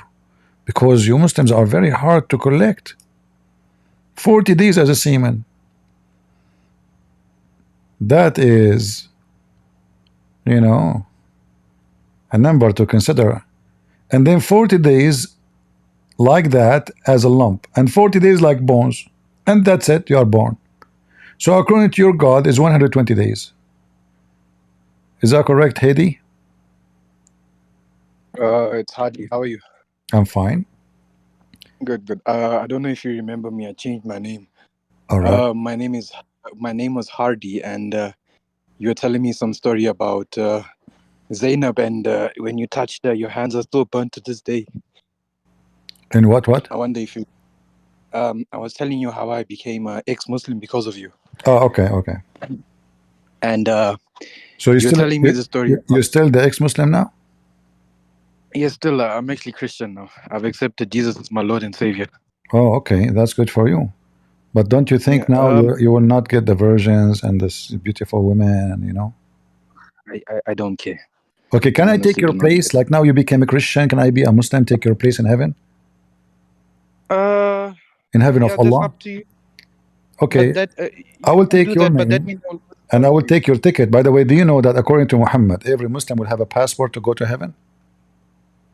because you Muslims are very hard to collect. 40 days as a semen. That is, you know, a number to consider. And then 40 days like that as a lump, and 40 days like bones, and that's it, you are born. So according to your God is 120 days. Is that correct, Hedy? It's Hardy. How are you? I'm fine. Good, good. I don't know if you remember me. I changed my name. All right. My name was Hardy, and you were telling me some story about Zainab, and when you touched her, your hands are still burnt to this day. And what? I wonder if you. I was telling you how I became an ex-Muslim because of you. Oh, okay, okay. And so you're still telling me the story. You're still the ex-Muslim now? Yes, still. I'm actually Christian now. I've accepted Jesus as my Lord and Savior. Oh, okay, that's good for you. But don't you think now you will not get the virgins and this beautiful women, you know? I don't care. Okay, can I take your place? Like now you became a Christian, can I be a Muslim, take your place in heaven? In heaven of Allah? That's up to you. Okay, I will take your name and I will take your ticket. By the way, do you know that according to Muhammad, every Muslim will have a passport to go to heaven?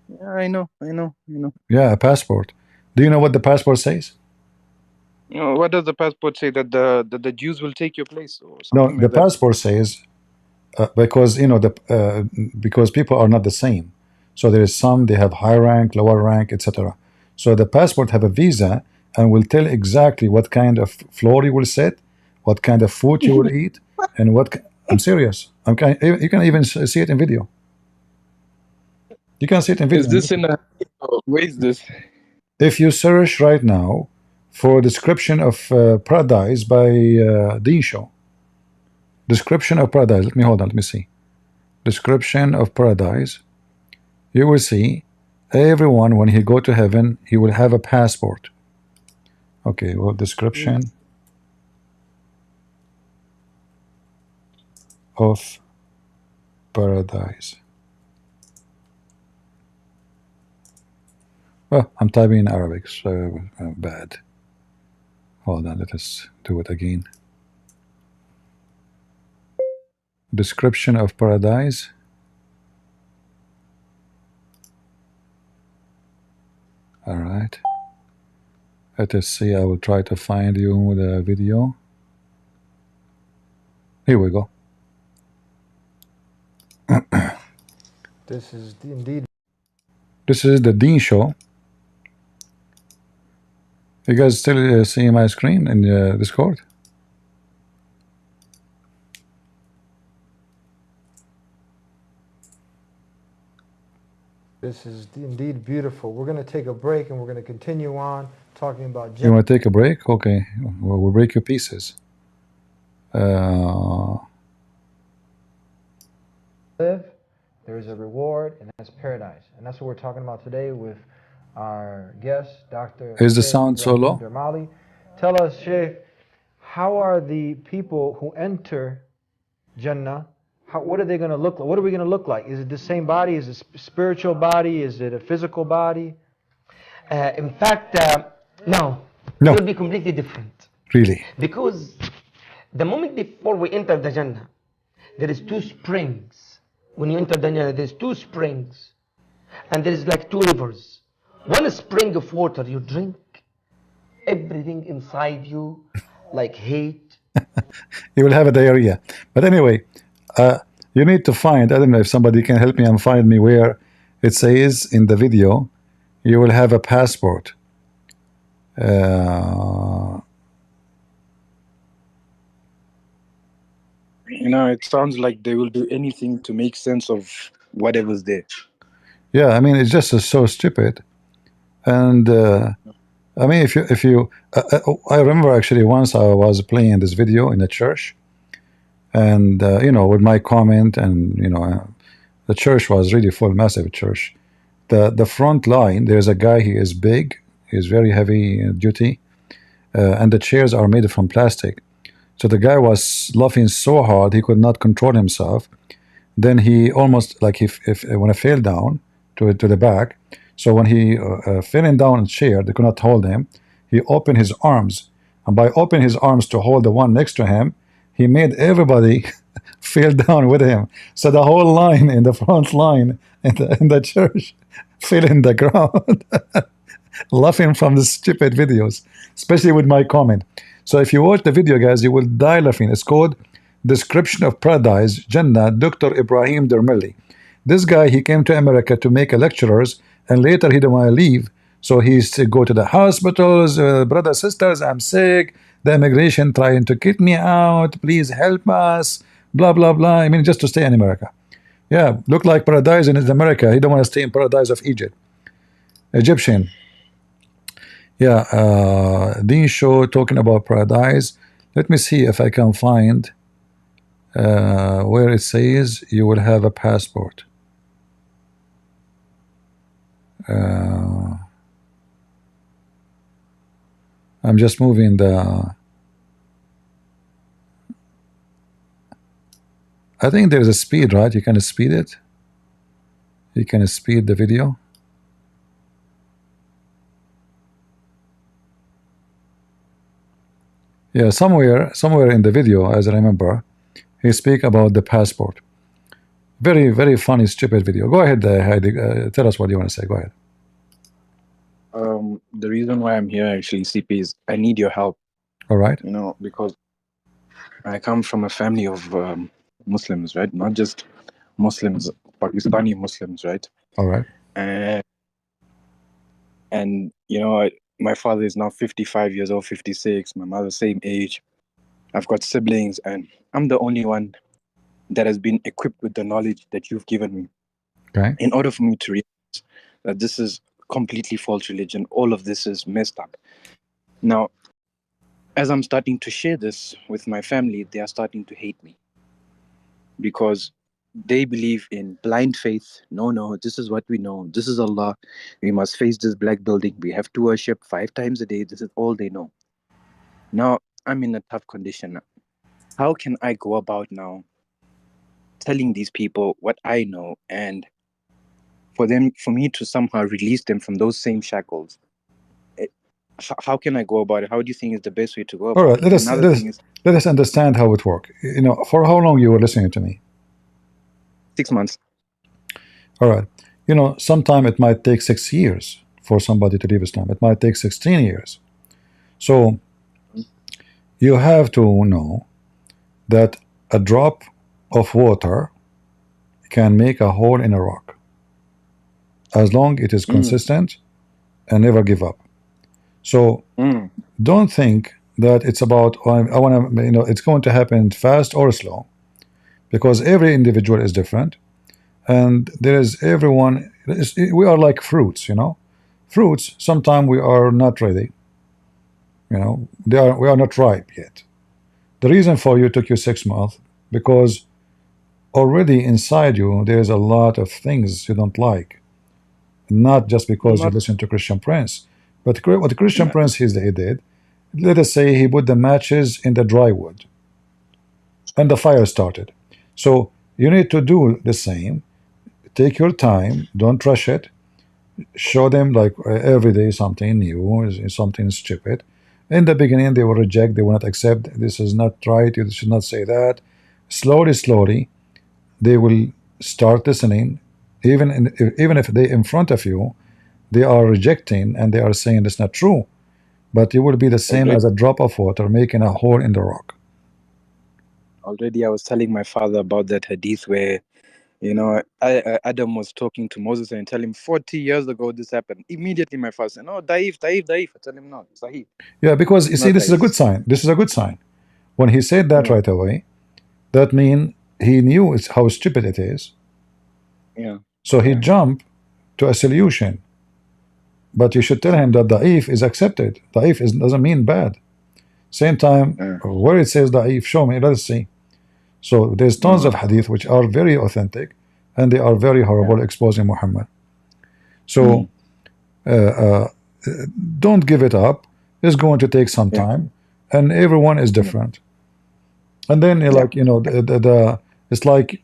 Yeah, I know. Yeah, a passport. Do you know what the passport says? What does the passport say? That the Jews will take your place or something? No, like the that? passport says because you know because people are not the same. So there is some they have high rank, lower rank, etc. So the passport have a visa and will tell exactly what kind of floor you will sit, what kind of food you will eat, and I'm serious. You can even see it in video. You can see it in video. Is this in a? Where is this? If you search right now for description of paradise by Dean Show. Description of paradise. Let me see. Description of paradise. You will see everyone when he go to heaven, he will have a passport. Okay, well, description of paradise. Well, I'm typing in Arabic, so bad. Hold on, let us do it again. Description of paradise. All right. Let us see. I will try to find you the video. Here we go. This is indeed. This is the Dean Show. You guys still see my screen in Discord? This is indeed beautiful. We're going to take a break and we're going to continue on talking about. You want to take a break? Okay, we'll break you pieces. Live, there is a reward, and that's paradise. And that's what we're talking about today with our guest, Dr. Is the sound so low? Dermali. Tell us, Sheikh, how are the people who enter Jannah? What are they going to look like? What are we going to look like? Is it the same body? Is it a spiritual body? Is it a physical body? In fact, no. It will be completely different. Really? Because the moment before we enter the Jannah, there is two springs. When you enter the Jannah, there's two springs. And there is like two rivers. One spring of water you drink, everything inside you, like hate. You will have a diarrhea. But anyway, you need to find, I don't know if somebody can help me and find me where it says in the video, you will have a passport. It sounds like they will do anything to make sense of whatever's there. Yeah, I mean, it's just so stupid. And I mean, if you I remember actually once I was playing this video in a church, and you know, with my comment, and you know, the church was really full, massive church. The front line, there's a guy, he is big, he's very heavy duty, and the chairs are made from plastic. So the guy was laughing so hard he could not control himself. Then he almost, like, when I fell down to the back. So when he fell down in the chair, they could not hold him. He opened his arms, and by opening his arms to hold the one next to him, he made everybody fell down with him. So the whole line in the front line in the church fell in the ground. laughing from the stupid videos, especially with my comment. So if you watch the video, guys, you will die laughing. It's called Description of Paradise, Jannah, Dr. Ibrahim Dermeli. This guy, he came to America to make a lecturers, and later he didn't want to leave. So he's to go to the hospitals, brothers, sisters, I'm sick. The immigration trying to kick me out. Please help us. Blah, blah, blah. I mean, just to stay in America. Yeah, look like paradise in America. He don't want to stay in paradise of Egypt. Egyptian. Yeah, Dean Show talking about paradise. Let me see if I can find where it says you will have a passport. I'm just moving the. I think there's a speed, right? You can speed it. You can speed the video. Yeah, somewhere in the video, as I remember, he speak about the passport. Very, very funny, stupid video. Go ahead, Heidi. Tell us what you want to say. Go ahead. The reason why I'm here, actually, CP, is I need your help. All right. You know, because I come from a family of Muslims, right? Not just Muslims, Pakistani Muslims, right? All right. And you know, my father is now 55 years old, 56. My mother, same age. I've got siblings, and I'm the only one that has been equipped with the knowledge that you've given me. Okay. In order for me to realize that this is completely false religion, all of this is messed up. Now, as I'm starting to share this with my family, they are starting to hate me because they believe in blind faith. No, this is what we know. This is Allah. We must face this black building. We have to worship 5 times a day. This is all they know. Now, I'm in a tough condition. How can I go about now telling these people what I know, and for me to somehow release them from those same shackles? How can I go about it? How do you think is the best way to go about it? All right, let us understand how it works. You know, for how long you were listening to me? 6 months. All right. You know, sometime it might take 6 years for somebody to leave Islam. It might take 16 years. So you have to know that a drop of water can make a hole in a rock, as long it is consistent and never give up. So don't think that it's about, I want to, you know, it's going to happen fast or slow, because every individual is different, and there is everyone. We are like fruits, you know. Fruits, sometimes we are not ready. You know, we are not ripe yet. The reason for you took you 6 months, because already inside you there is a lot of things you don't like, not just because you listen to Christian Prince. But what the Christian Prince he did, let us say he put the matches in the dry wood and the fire started. So you need to do the same. Take your time, don't rush it. Show them like every day something new, something stupid. In the beginning they will reject, they will not accept. This is not right, you should not say that. Slowly they will start listening. Even if they in front of you, they are rejecting and they are saying it's not true, but you will be the same as a drop of water making a hole in the rock. Already I was telling my father about that hadith where, you know, Adam was talking to Moses and tell him 40 years ago this happened. Immediately my father said, no, daif. I tell him, no, sahih. Yeah, because you see, this is a good sign. This is a good sign. When he said that right away, that means he knew how stupid it is. Yeah. So he jumped to a solution. But you should tell him that da'if is accepted. Da'if doesn't mean bad. Same time, where it says da'if, show me, let us see. So there's tons of hadith which are very authentic, and they are very horrible, exposing Muhammad. So don't give it up. It's going to take some time, and everyone is different. And then like, you know, it's like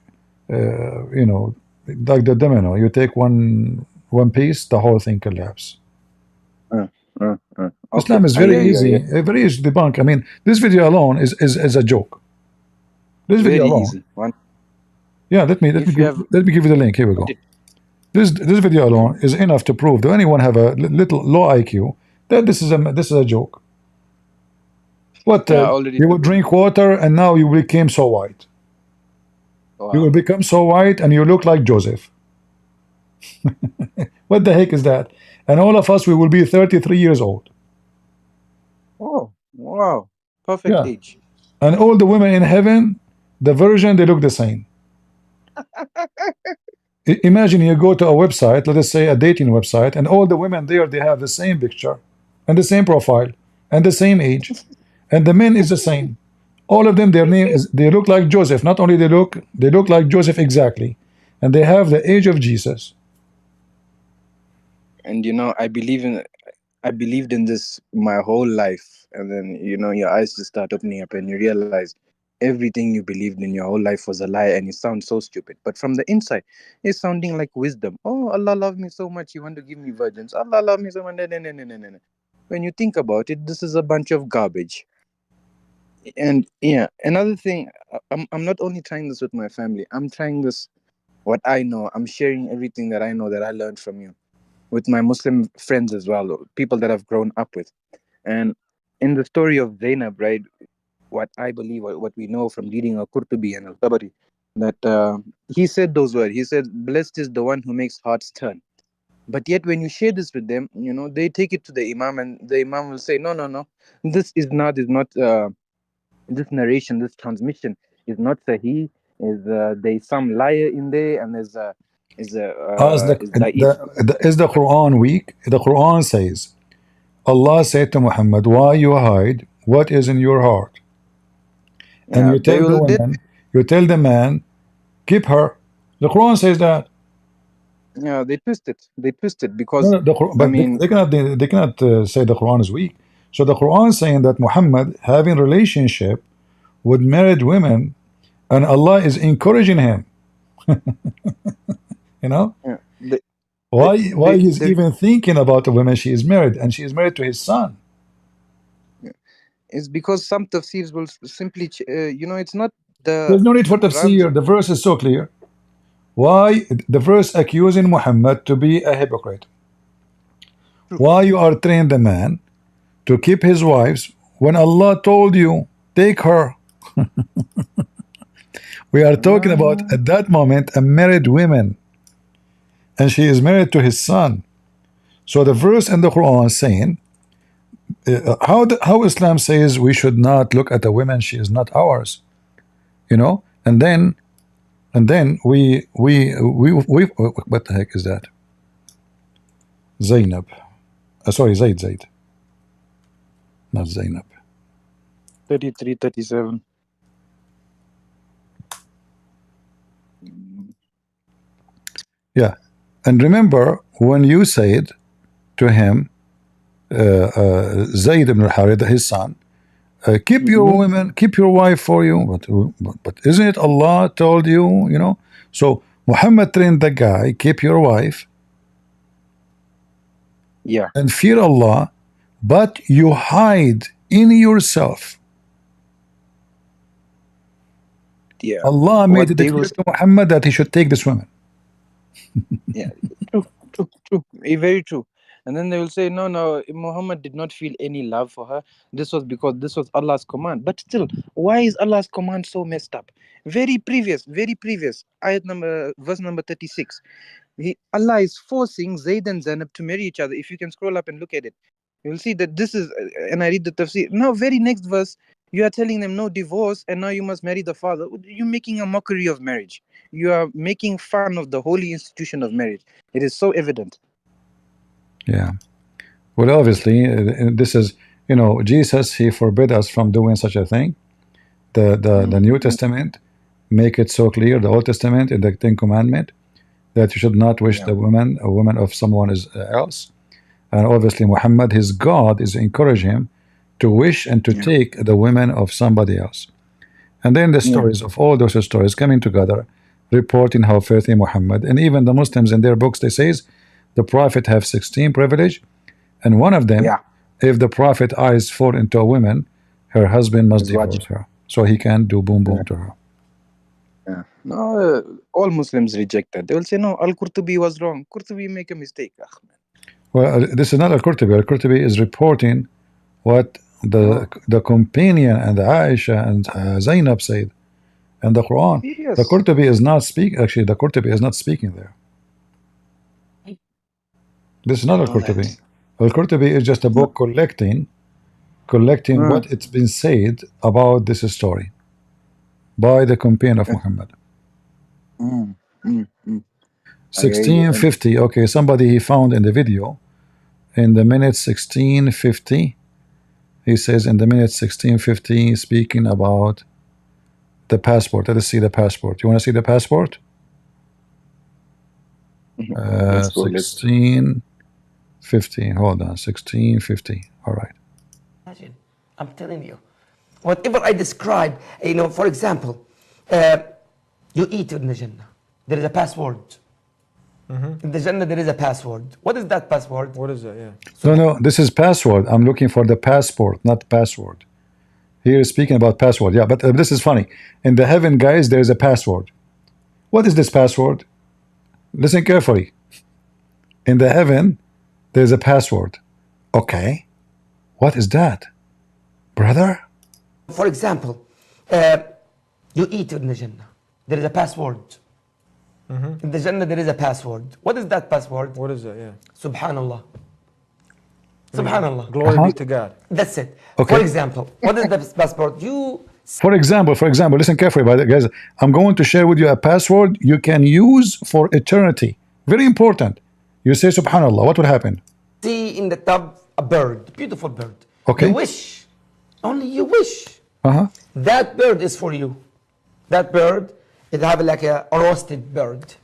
you know, like the domino. You take one piece, the whole thing collapses. Islam is very easy, very easy to debunk. I mean, this video alone is a joke. This video alone. Easy. Yeah, let me give you the link. Here we go. This video alone is enough to prove to anyone have a little low IQ that this is a joke. What Yeah, already. you will drink water and now you became so white. Wow. You will become so white and you look like Joseph. What the heck is that? And all of us, we will be 33 years old. Oh, wow. Perfect Yeah. age. And all the women in heaven, the virgin, they look the same. Imagine you go to a website, let us say a dating website, and all the women there, they have the same picture and the same profile and the same age, and the men is the same. All of them, their name is, they look like Joseph. Not only they look like Joseph exactly, and they have the age of Jesus. And you know, I believed in this my whole life, and then you know, your eyes just start opening up, and you realize everything you believed in your whole life was a lie, and it sounds so stupid. But from the inside, it's sounding like wisdom. Oh, Allah loved me so much, He want to give me virgins. Allah loved me so much. No. When you think about it, this is a bunch of garbage. And yeah, another thing, I'm not only trying this with my family. I'm trying this what I know. I'm sharing everything that I know that I learned from you with my Muslim friends as well, people that I've grown up with. And in the story of Zainab, right, what I believe, what we know from reading Al-Qurtubi and Al-Tabari, that he said those words. He said, blessed is the one who makes hearts turn. But yet when you share this with them, you know, they take it to the Imam, and the Imam will say, no. This is not, this narration, this transmission is not Sahih. There's some liar in there, and there's is Is the Quran weak? The Quran says, Allah said to Muhammad, why you hide what is in your heart? And yeah, you tell the woman, you tell the man, keep her. The Quran says that. Yeah, they twist it because No, but I mean, they cannot say the Quran is weak. So the Quran is saying that Muhammad having relationship with married women, and Allah is encouraging him. You know, yeah, why he's even thinking about a woman she is married, and she is married to his son. it's because some tafsirs will simply, you know, it's not There's no need for Quran's. tafsir. The verse is so clear. Why the verse accusing Muhammad to be a hypocrite? Why you are trained the man to keep his wives when Allah told you take her? We are talking about at that moment a married woman, and she is married to his son. So the verse in the Quran saying how Islam says we should not look at a woman, she is not ours, you know, and then we what the heck is that? Zainab, sorry, Zaid, not Zainab. 33, 37. Yeah, and remember when you said to him, Zayd ibn al-Harith, his son, keep your women, keep your wife for you, but isn't it Allah told you, you know? So Muhammad trained the guy, keep your wife, yeah, and fear Allah, but you hide in yourself. yeah. Allah made it clear to Muhammad that he should take this woman. Yeah, true, very true. And then they will say, no, Muhammad did not feel any love for her. This was because this was Allah's command. But still, why is Allah's command so messed up? Very previous, verse number 36. Allah is forcing Zayd and Zainab to marry each other. If you can scroll up and look at it, you will see that this is, and I read the tafsir. Now, very next verse, you are telling them no divorce, and now you must marry the father. You're making a mockery of marriage. You are making fun of the holy institution of marriage. It is so evident. Yeah. Well, obviously, this is, you know, Jesus, he forbid us from doing such a thing. The New Testament make it so clear, the Old Testament in the Ten Commandment, that you should not wish a woman of someone else. And obviously Muhammad, his God, is encouraging him to wish and to take the women of somebody else. And then the stories of all those stories coming together, reporting how filthy Muhammad, and even the Muslims in their books, they says the Prophet have 16 privilege, and one of them, if the Prophet eyes fall into a woman, her husband must divorce her, so he can't do boom boom to her. Yeah. No, all Muslims reject that. They will say, no, Al-Qurtubi was wrong. Qurtubi make a mistake. Ah, man. Well, this is not Al-Qurtubi. Al-Qurtubi is reporting what the companion and Aisha and Zainab said in the Quran. The Yes. Qurtubi is not speak. Actually, the Qurtubi is not speaking there. This is not Al-Qurtubi. Al-Qurtubi is just a book collecting what it's been said about this story by the companion of Muhammad. 1650. Okay, somebody he found in the video in the minute 1650. He says in the minute 1650, speaking about the passport. Let us see the passport. You want to see the passport? Let's go. 1650. Hold on. 1650. All right. Imagine, I'm telling you, whatever I describe, for example, you eat in the Jannah. There is a password. In the Jannah, there is a password. What is that password? What is that? Yeah. No, this is password. I'm looking for the passport, not password. Here is speaking about password. Yeah, but this is funny. In the heaven, guys, there is a password. What is this password? Listen carefully. In the heaven, there is a password. Okay. What is that, brother? For example, you eat in the Jannah. There is a password. In the Jannah, there is a password. What is that password? What is that? Yeah. Subhanallah. Subhanallah. Glory be to God. That's it. Okay. For example, what is the passport? For example, listen carefully, guys. I'm going to share with you a password you can use for eternity. Very important. You say Subhanallah. What will happen? See in the tub a bird, beautiful bird. Okay. You wish, only you wish. That bird is for you. That bird, it have like a roasted bird.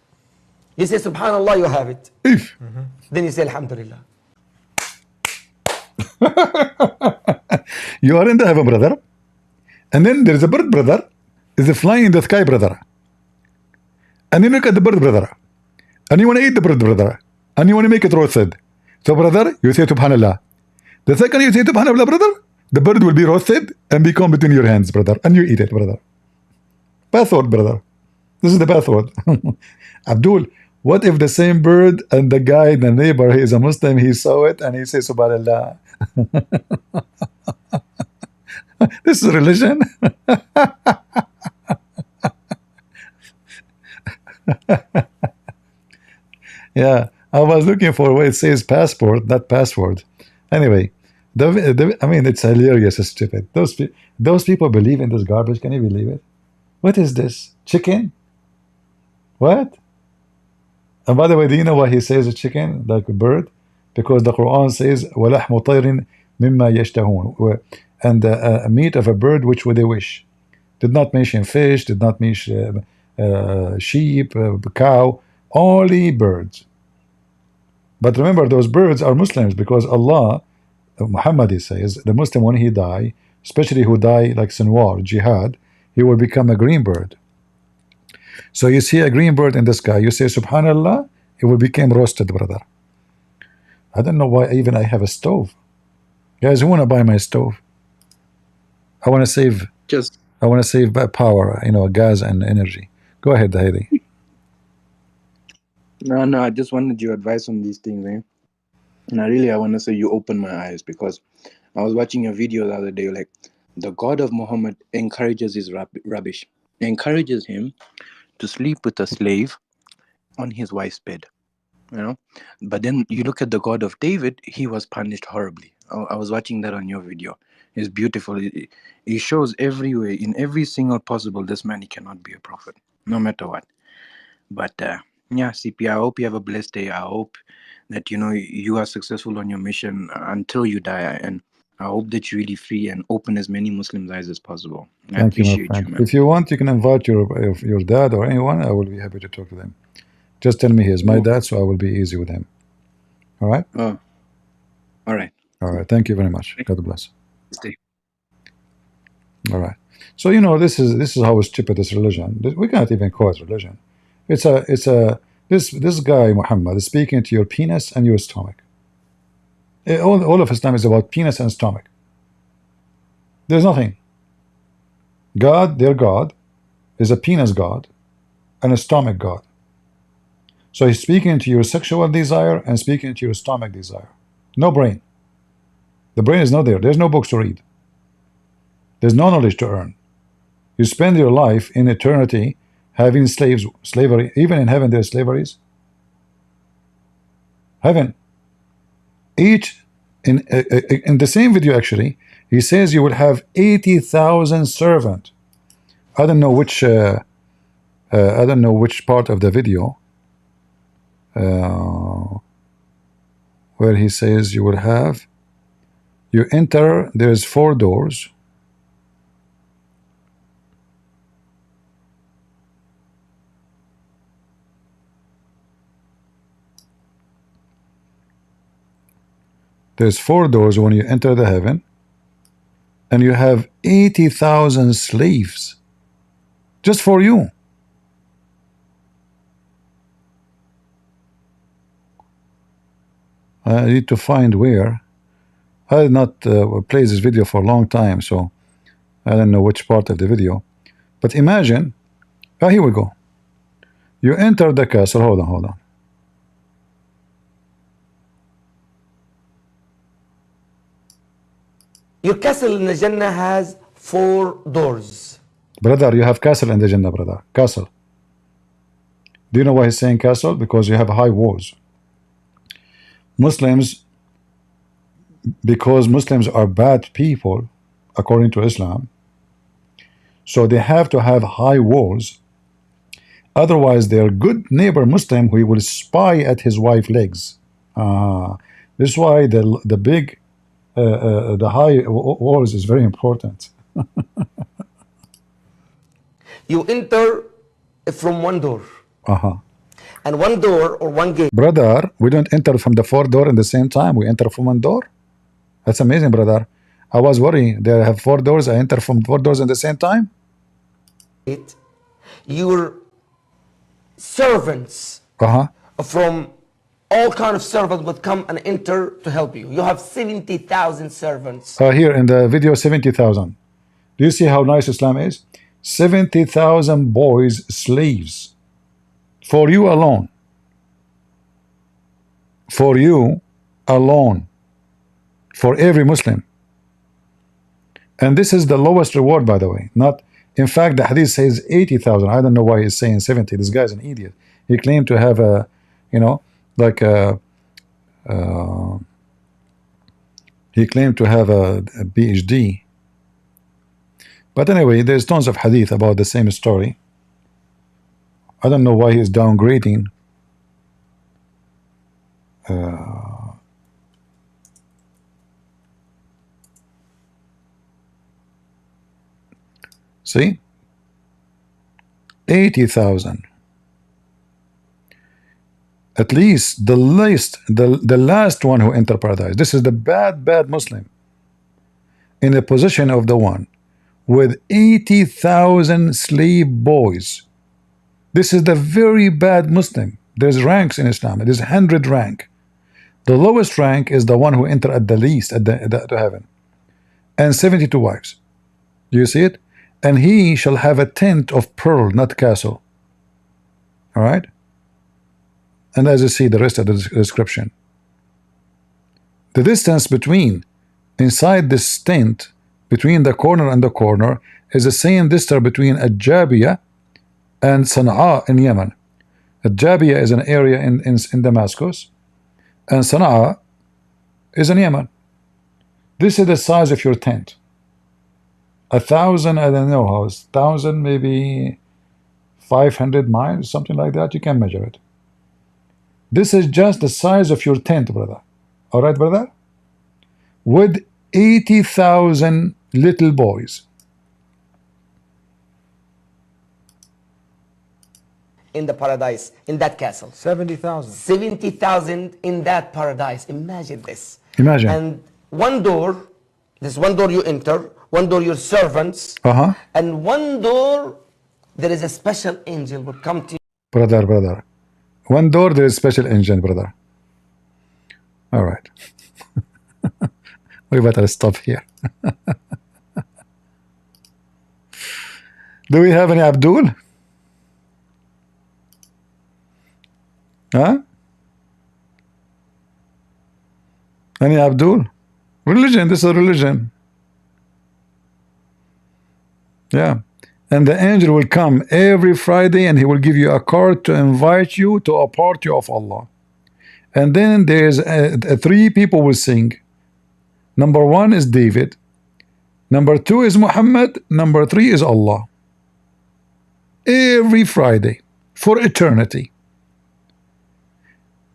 You say Subhanallah, you have it. If. Then you say Alhamdulillah. You are in the heaven, brother. And then there is a bird, brother. Is flying in the sky, brother. And you look at the bird, brother. And you want to eat the bird, brother. And you want to make it roasted. So, brother, you say Subhanallah. The second you say Subhanallah, brother, the bird will be roasted and become between your hands, brother. And you eat it, brother. Password, brother. This is the password. Abdul, what if the same bird and the guy, the neighbor, he is a Muslim, he saw it and he says Subhanallah? This is religion. Yeah, I was looking for where it says passport, not password. Anyway, I mean, it's hilarious, it's stupid. Those people believe in this garbage. Can you believe it? What is this? Chicken? What? And by the way, do you know why he says a chicken, like a bird? Because the Quran says, وَلَحْمُ طَيْرٍ مِمَّا يَشْتَهُونَ, and meat of a bird which would they wish. Did not mention fish, did not mention sheep, cow, only birds. But remember, those birds are Muslims, because Allah, Muhammad, he says, the Muslim, when he die, especially who die like Sinwar, jihad, he will become a green bird. So you see a green bird in the sky, you say Subhanallah, it will become roasted, brother. I don't know why even I have a stove. Guys, who want to buy my stove? I want to save power, gas and energy. Go ahead, Heidi. No, I just wanted your advice on these things, man. And I want to say you opened my eyes, because I was watching a video the other day, like, the God of Muhammad encourages his rubbish. He encourages him to sleep with a slave on his wife's bed, But then you look at the God of David, he was punished horribly. I was watching that on your video. It's beautiful. It shows every way, in every single possible, this man, he cannot be a prophet, no matter what. But yeah, CP, I hope you have a blessed day. I hope that you are successful on your mission until you die, and I hope that you're really free and open as many Muslims' eyes as possible. I appreciate you, man. If you want, you can invite your dad or anyone. I will be happy to talk to them. Just tell me he is my dad, so I will be easy with him. All right? Oh, all right. All right. Thank you very much. God bless. Stay. All right. So this is how stupid this religion. We can't even call it religion. This guy Muhammad is speaking to your penis and your stomach. All of Islam is about penis and stomach. There's nothing. God, their God, is a penis God, and a stomach God. So he's speaking to your sexual desire and speaking to your stomach desire. No brain. The brain is not there. There's no books to read. There's no knowledge to earn. You spend your life in eternity having slavery. Even in heaven there's slaveries. Heaven. Each in the same video actually, he says you will have 80,000 servants. I don't know which part of the video where he says you will have. You enter. There's 4 doors. There's 4 doors when you enter the heaven, and you have 80,000 slaves just for you. I need to find where. I did not play this video for a long time, so I don't know which part of the video. But imagine, here we go. You enter the castle. Hold on. Your castle in the Jannah has 4 doors. Brother, you have castle in the Jannah, brother. Castle. Do you know why he's saying castle? Because you have high walls. Muslims, because Muslims are bad people, according to Islam, so they have to have high walls. Otherwise, their good neighbor Muslim who will spy at his wife's legs. This is why the big the high walls is very important. You enter from one door. And one door or one gate. Brother, we don't enter from the 4 doors at the same time. We enter from one door. That's amazing, brother. I was worried. They have 4 doors. I enter from 4 doors at the same time. Your servants from all kind of servants would come and enter to help you. You have 70,000 servants. Here in the video, 70,000. Do you see how nice Islam is? 70,000 boys, slaves, for you alone. For you alone. For every Muslim. And this is the lowest reward, by the way. Not, in fact, the hadith says 80,000. I don't know why he's saying 70. This guy's an idiot. He claimed to have a, like he claimed to have a PhD. But anyway, there's tons of hadith about the same story. I don't know why he's downgrading see, 80,000. At least the last one who entered paradise. This is the bad Muslim in the position of the one with 80,000 slave boys. This is the very bad Muslim. There's ranks in Islam. It is 100 rank. The lowest rank is the one who entered at the least to heaven, and 72 wives. Do you see it? And he shall have a tent of pearl, not castle. All right. And as you see the rest of the description, the distance between inside this tent between the corner and the corner is the same distance between Ajabia and Sana'a in Yemen. Ajabia is an area in Damascus, and Sana'a is in Yemen. This is the size of your tent. 1,000, I don't know how, 1,000, maybe 500 miles, something like that. You can measure it. This is just the size of your tent, brother. All right, brother? With 80,000 little boys. In the paradise, in that castle. 70,000. 70,000 in that paradise. Imagine this. Imagine. And one door, there's one door you enter, one door your servants, and one door there is a special angel will come to you. Brother. One door there is special angel, brother. All right. We better stop here. Do we have any Abdul? Huh? Any Abdul? Religion, this is a religion. Yeah. And the angel will come every Friday and he will give you a card to invite you to a party of Allah. And then there's three people will sing. Number one is David. Number two is Muhammad. Number three is Allah. Every Friday for eternity.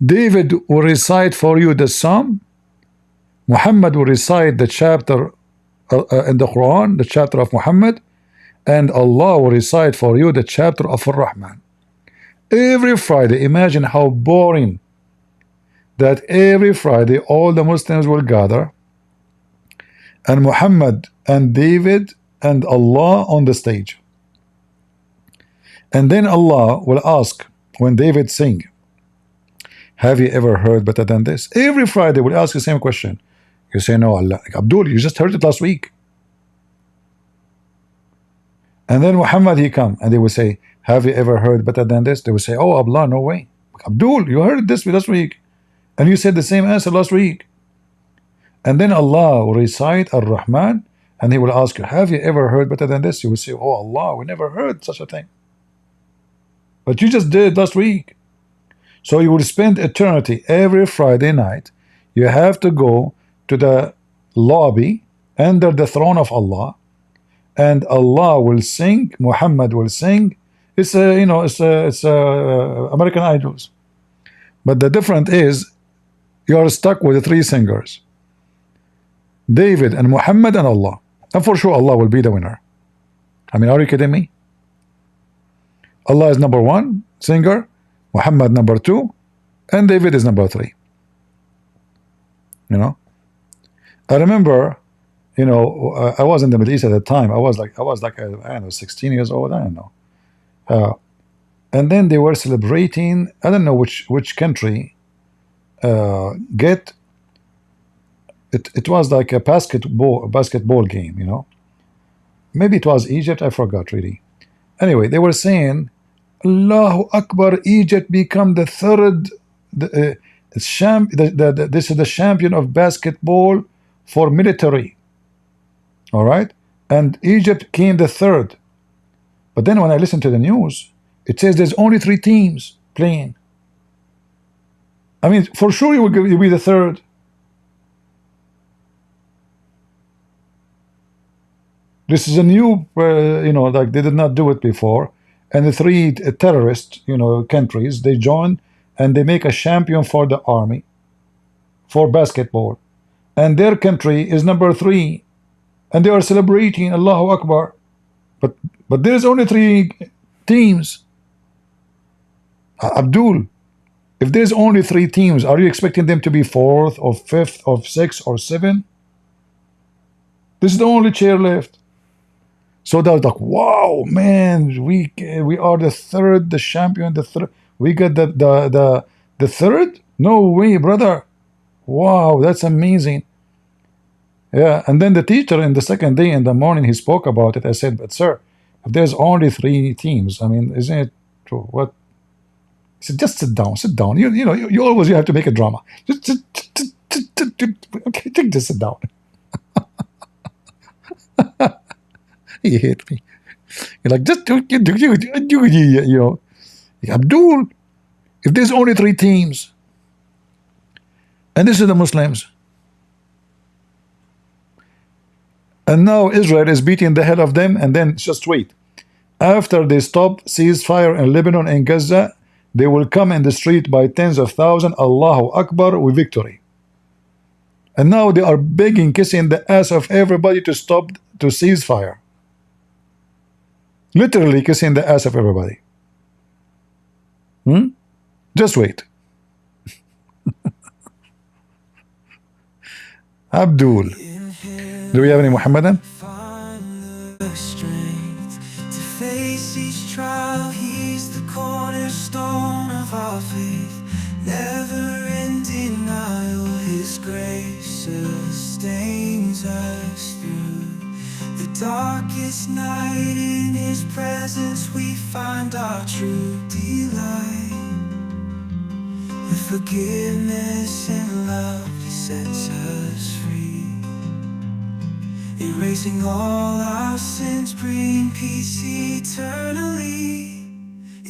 David will recite for you the Psalm. Muhammad will recite the chapter in the Quran, the chapter of Muhammad. And Allah will recite for you the chapter of Ar-Rahman. Every Friday. Imagine how boring that every Friday all the Muslims will gather and Muhammad and David and Allah on the stage. And then Allah will ask when David sing, have you ever heard better than this? Every Friday will ask the same question. You say, no, Allah. Like, Abdul, you just heard it last week. And then Muhammad, he come and they will say, have you ever heard better than this? They will say, oh, Allah, no way. Abdul, you heard this last week. And you said the same answer last week. And then Allah will recite Ar-Rahman and he will ask you, have you ever heard better than this? You will say, oh, Allah, we never heard such a thing. But you just did last week. So you will spend eternity every Friday night. You have to go to the lobby under the throne of Allah. And Allah will sing, Muhammad will sing. It's American Idols. But the difference is you are stuck with the three singers, David and Muhammad and Allah. And for sure Allah will be the winner. I mean, are you kidding me? Allah is number one singer, Muhammad number two, and David is number three. You know, I remember, you know, I was in the Middle East at the time. I was like I don't know, 16 years old. I don't know. And then they were celebrating. I don't know which country. It was like a basketball game. You know, maybe it was Egypt. I forgot really. Anyway, they were saying, Allahu Akbar, Egypt become the third. This is the champion of basketball for military. All right, and Egypt came the third. But then when I listen to the news, it says there's only 3 teams playing. I mean, for sure you will be the third. This is a new, you know, like they did not do it before. And the 3 terrorist, you know, countries, they join and they make a champion for the army for basketball. And their country is number 3. And they are celebrating Allahu Akbar. But there is only 3 teams. Abdul, if there's only 3 teams, are you expecting them to be 4th or 5th or 6th or 7th? This is the only chair left. So that was like, wow, man, we are the third, the champion, the third. We got the third? No way, brother. Wow, that's amazing. Yeah, and then the teacher in the second day in the morning, he spoke about it. I said, but sir, if there's only 3 teams, I mean, isn't it true? What? He said, just sit down, sit down. You know, you always have to make a drama. Just okay, just sit down. He hit me. You're like, just you know, Abdul, if there's only 3 teams, and this is the Muslims, and now Israel is beating the hell of them, and then just wait. After they stop ceasefire in Lebanon and Gaza, they will come in the street by tens of thousands, Allahu Akbar, with victory. And now they are begging, kissing the ass of everybody to stop, to ceasefire. Literally kissing the ass of everybody. Just wait. Abdul, do we have any Muhammadan? Find the strength to face each trial. He's the cornerstone of our faith. Never in denial, His grace sustains us through the darkest night. In His presence we find our true delight. forgiveness and love, He sets us free. Erasing all our sins, bring peace eternally.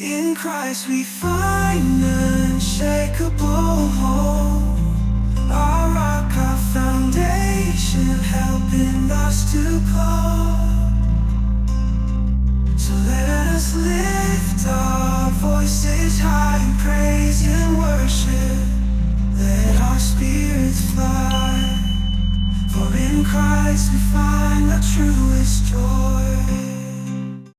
In Christ we find unshakable hope, our rock, our foundation, helping us to cope. So let us lift our voices high in praise and worship. Let our spirits fly, for in Christ we find the truest joy.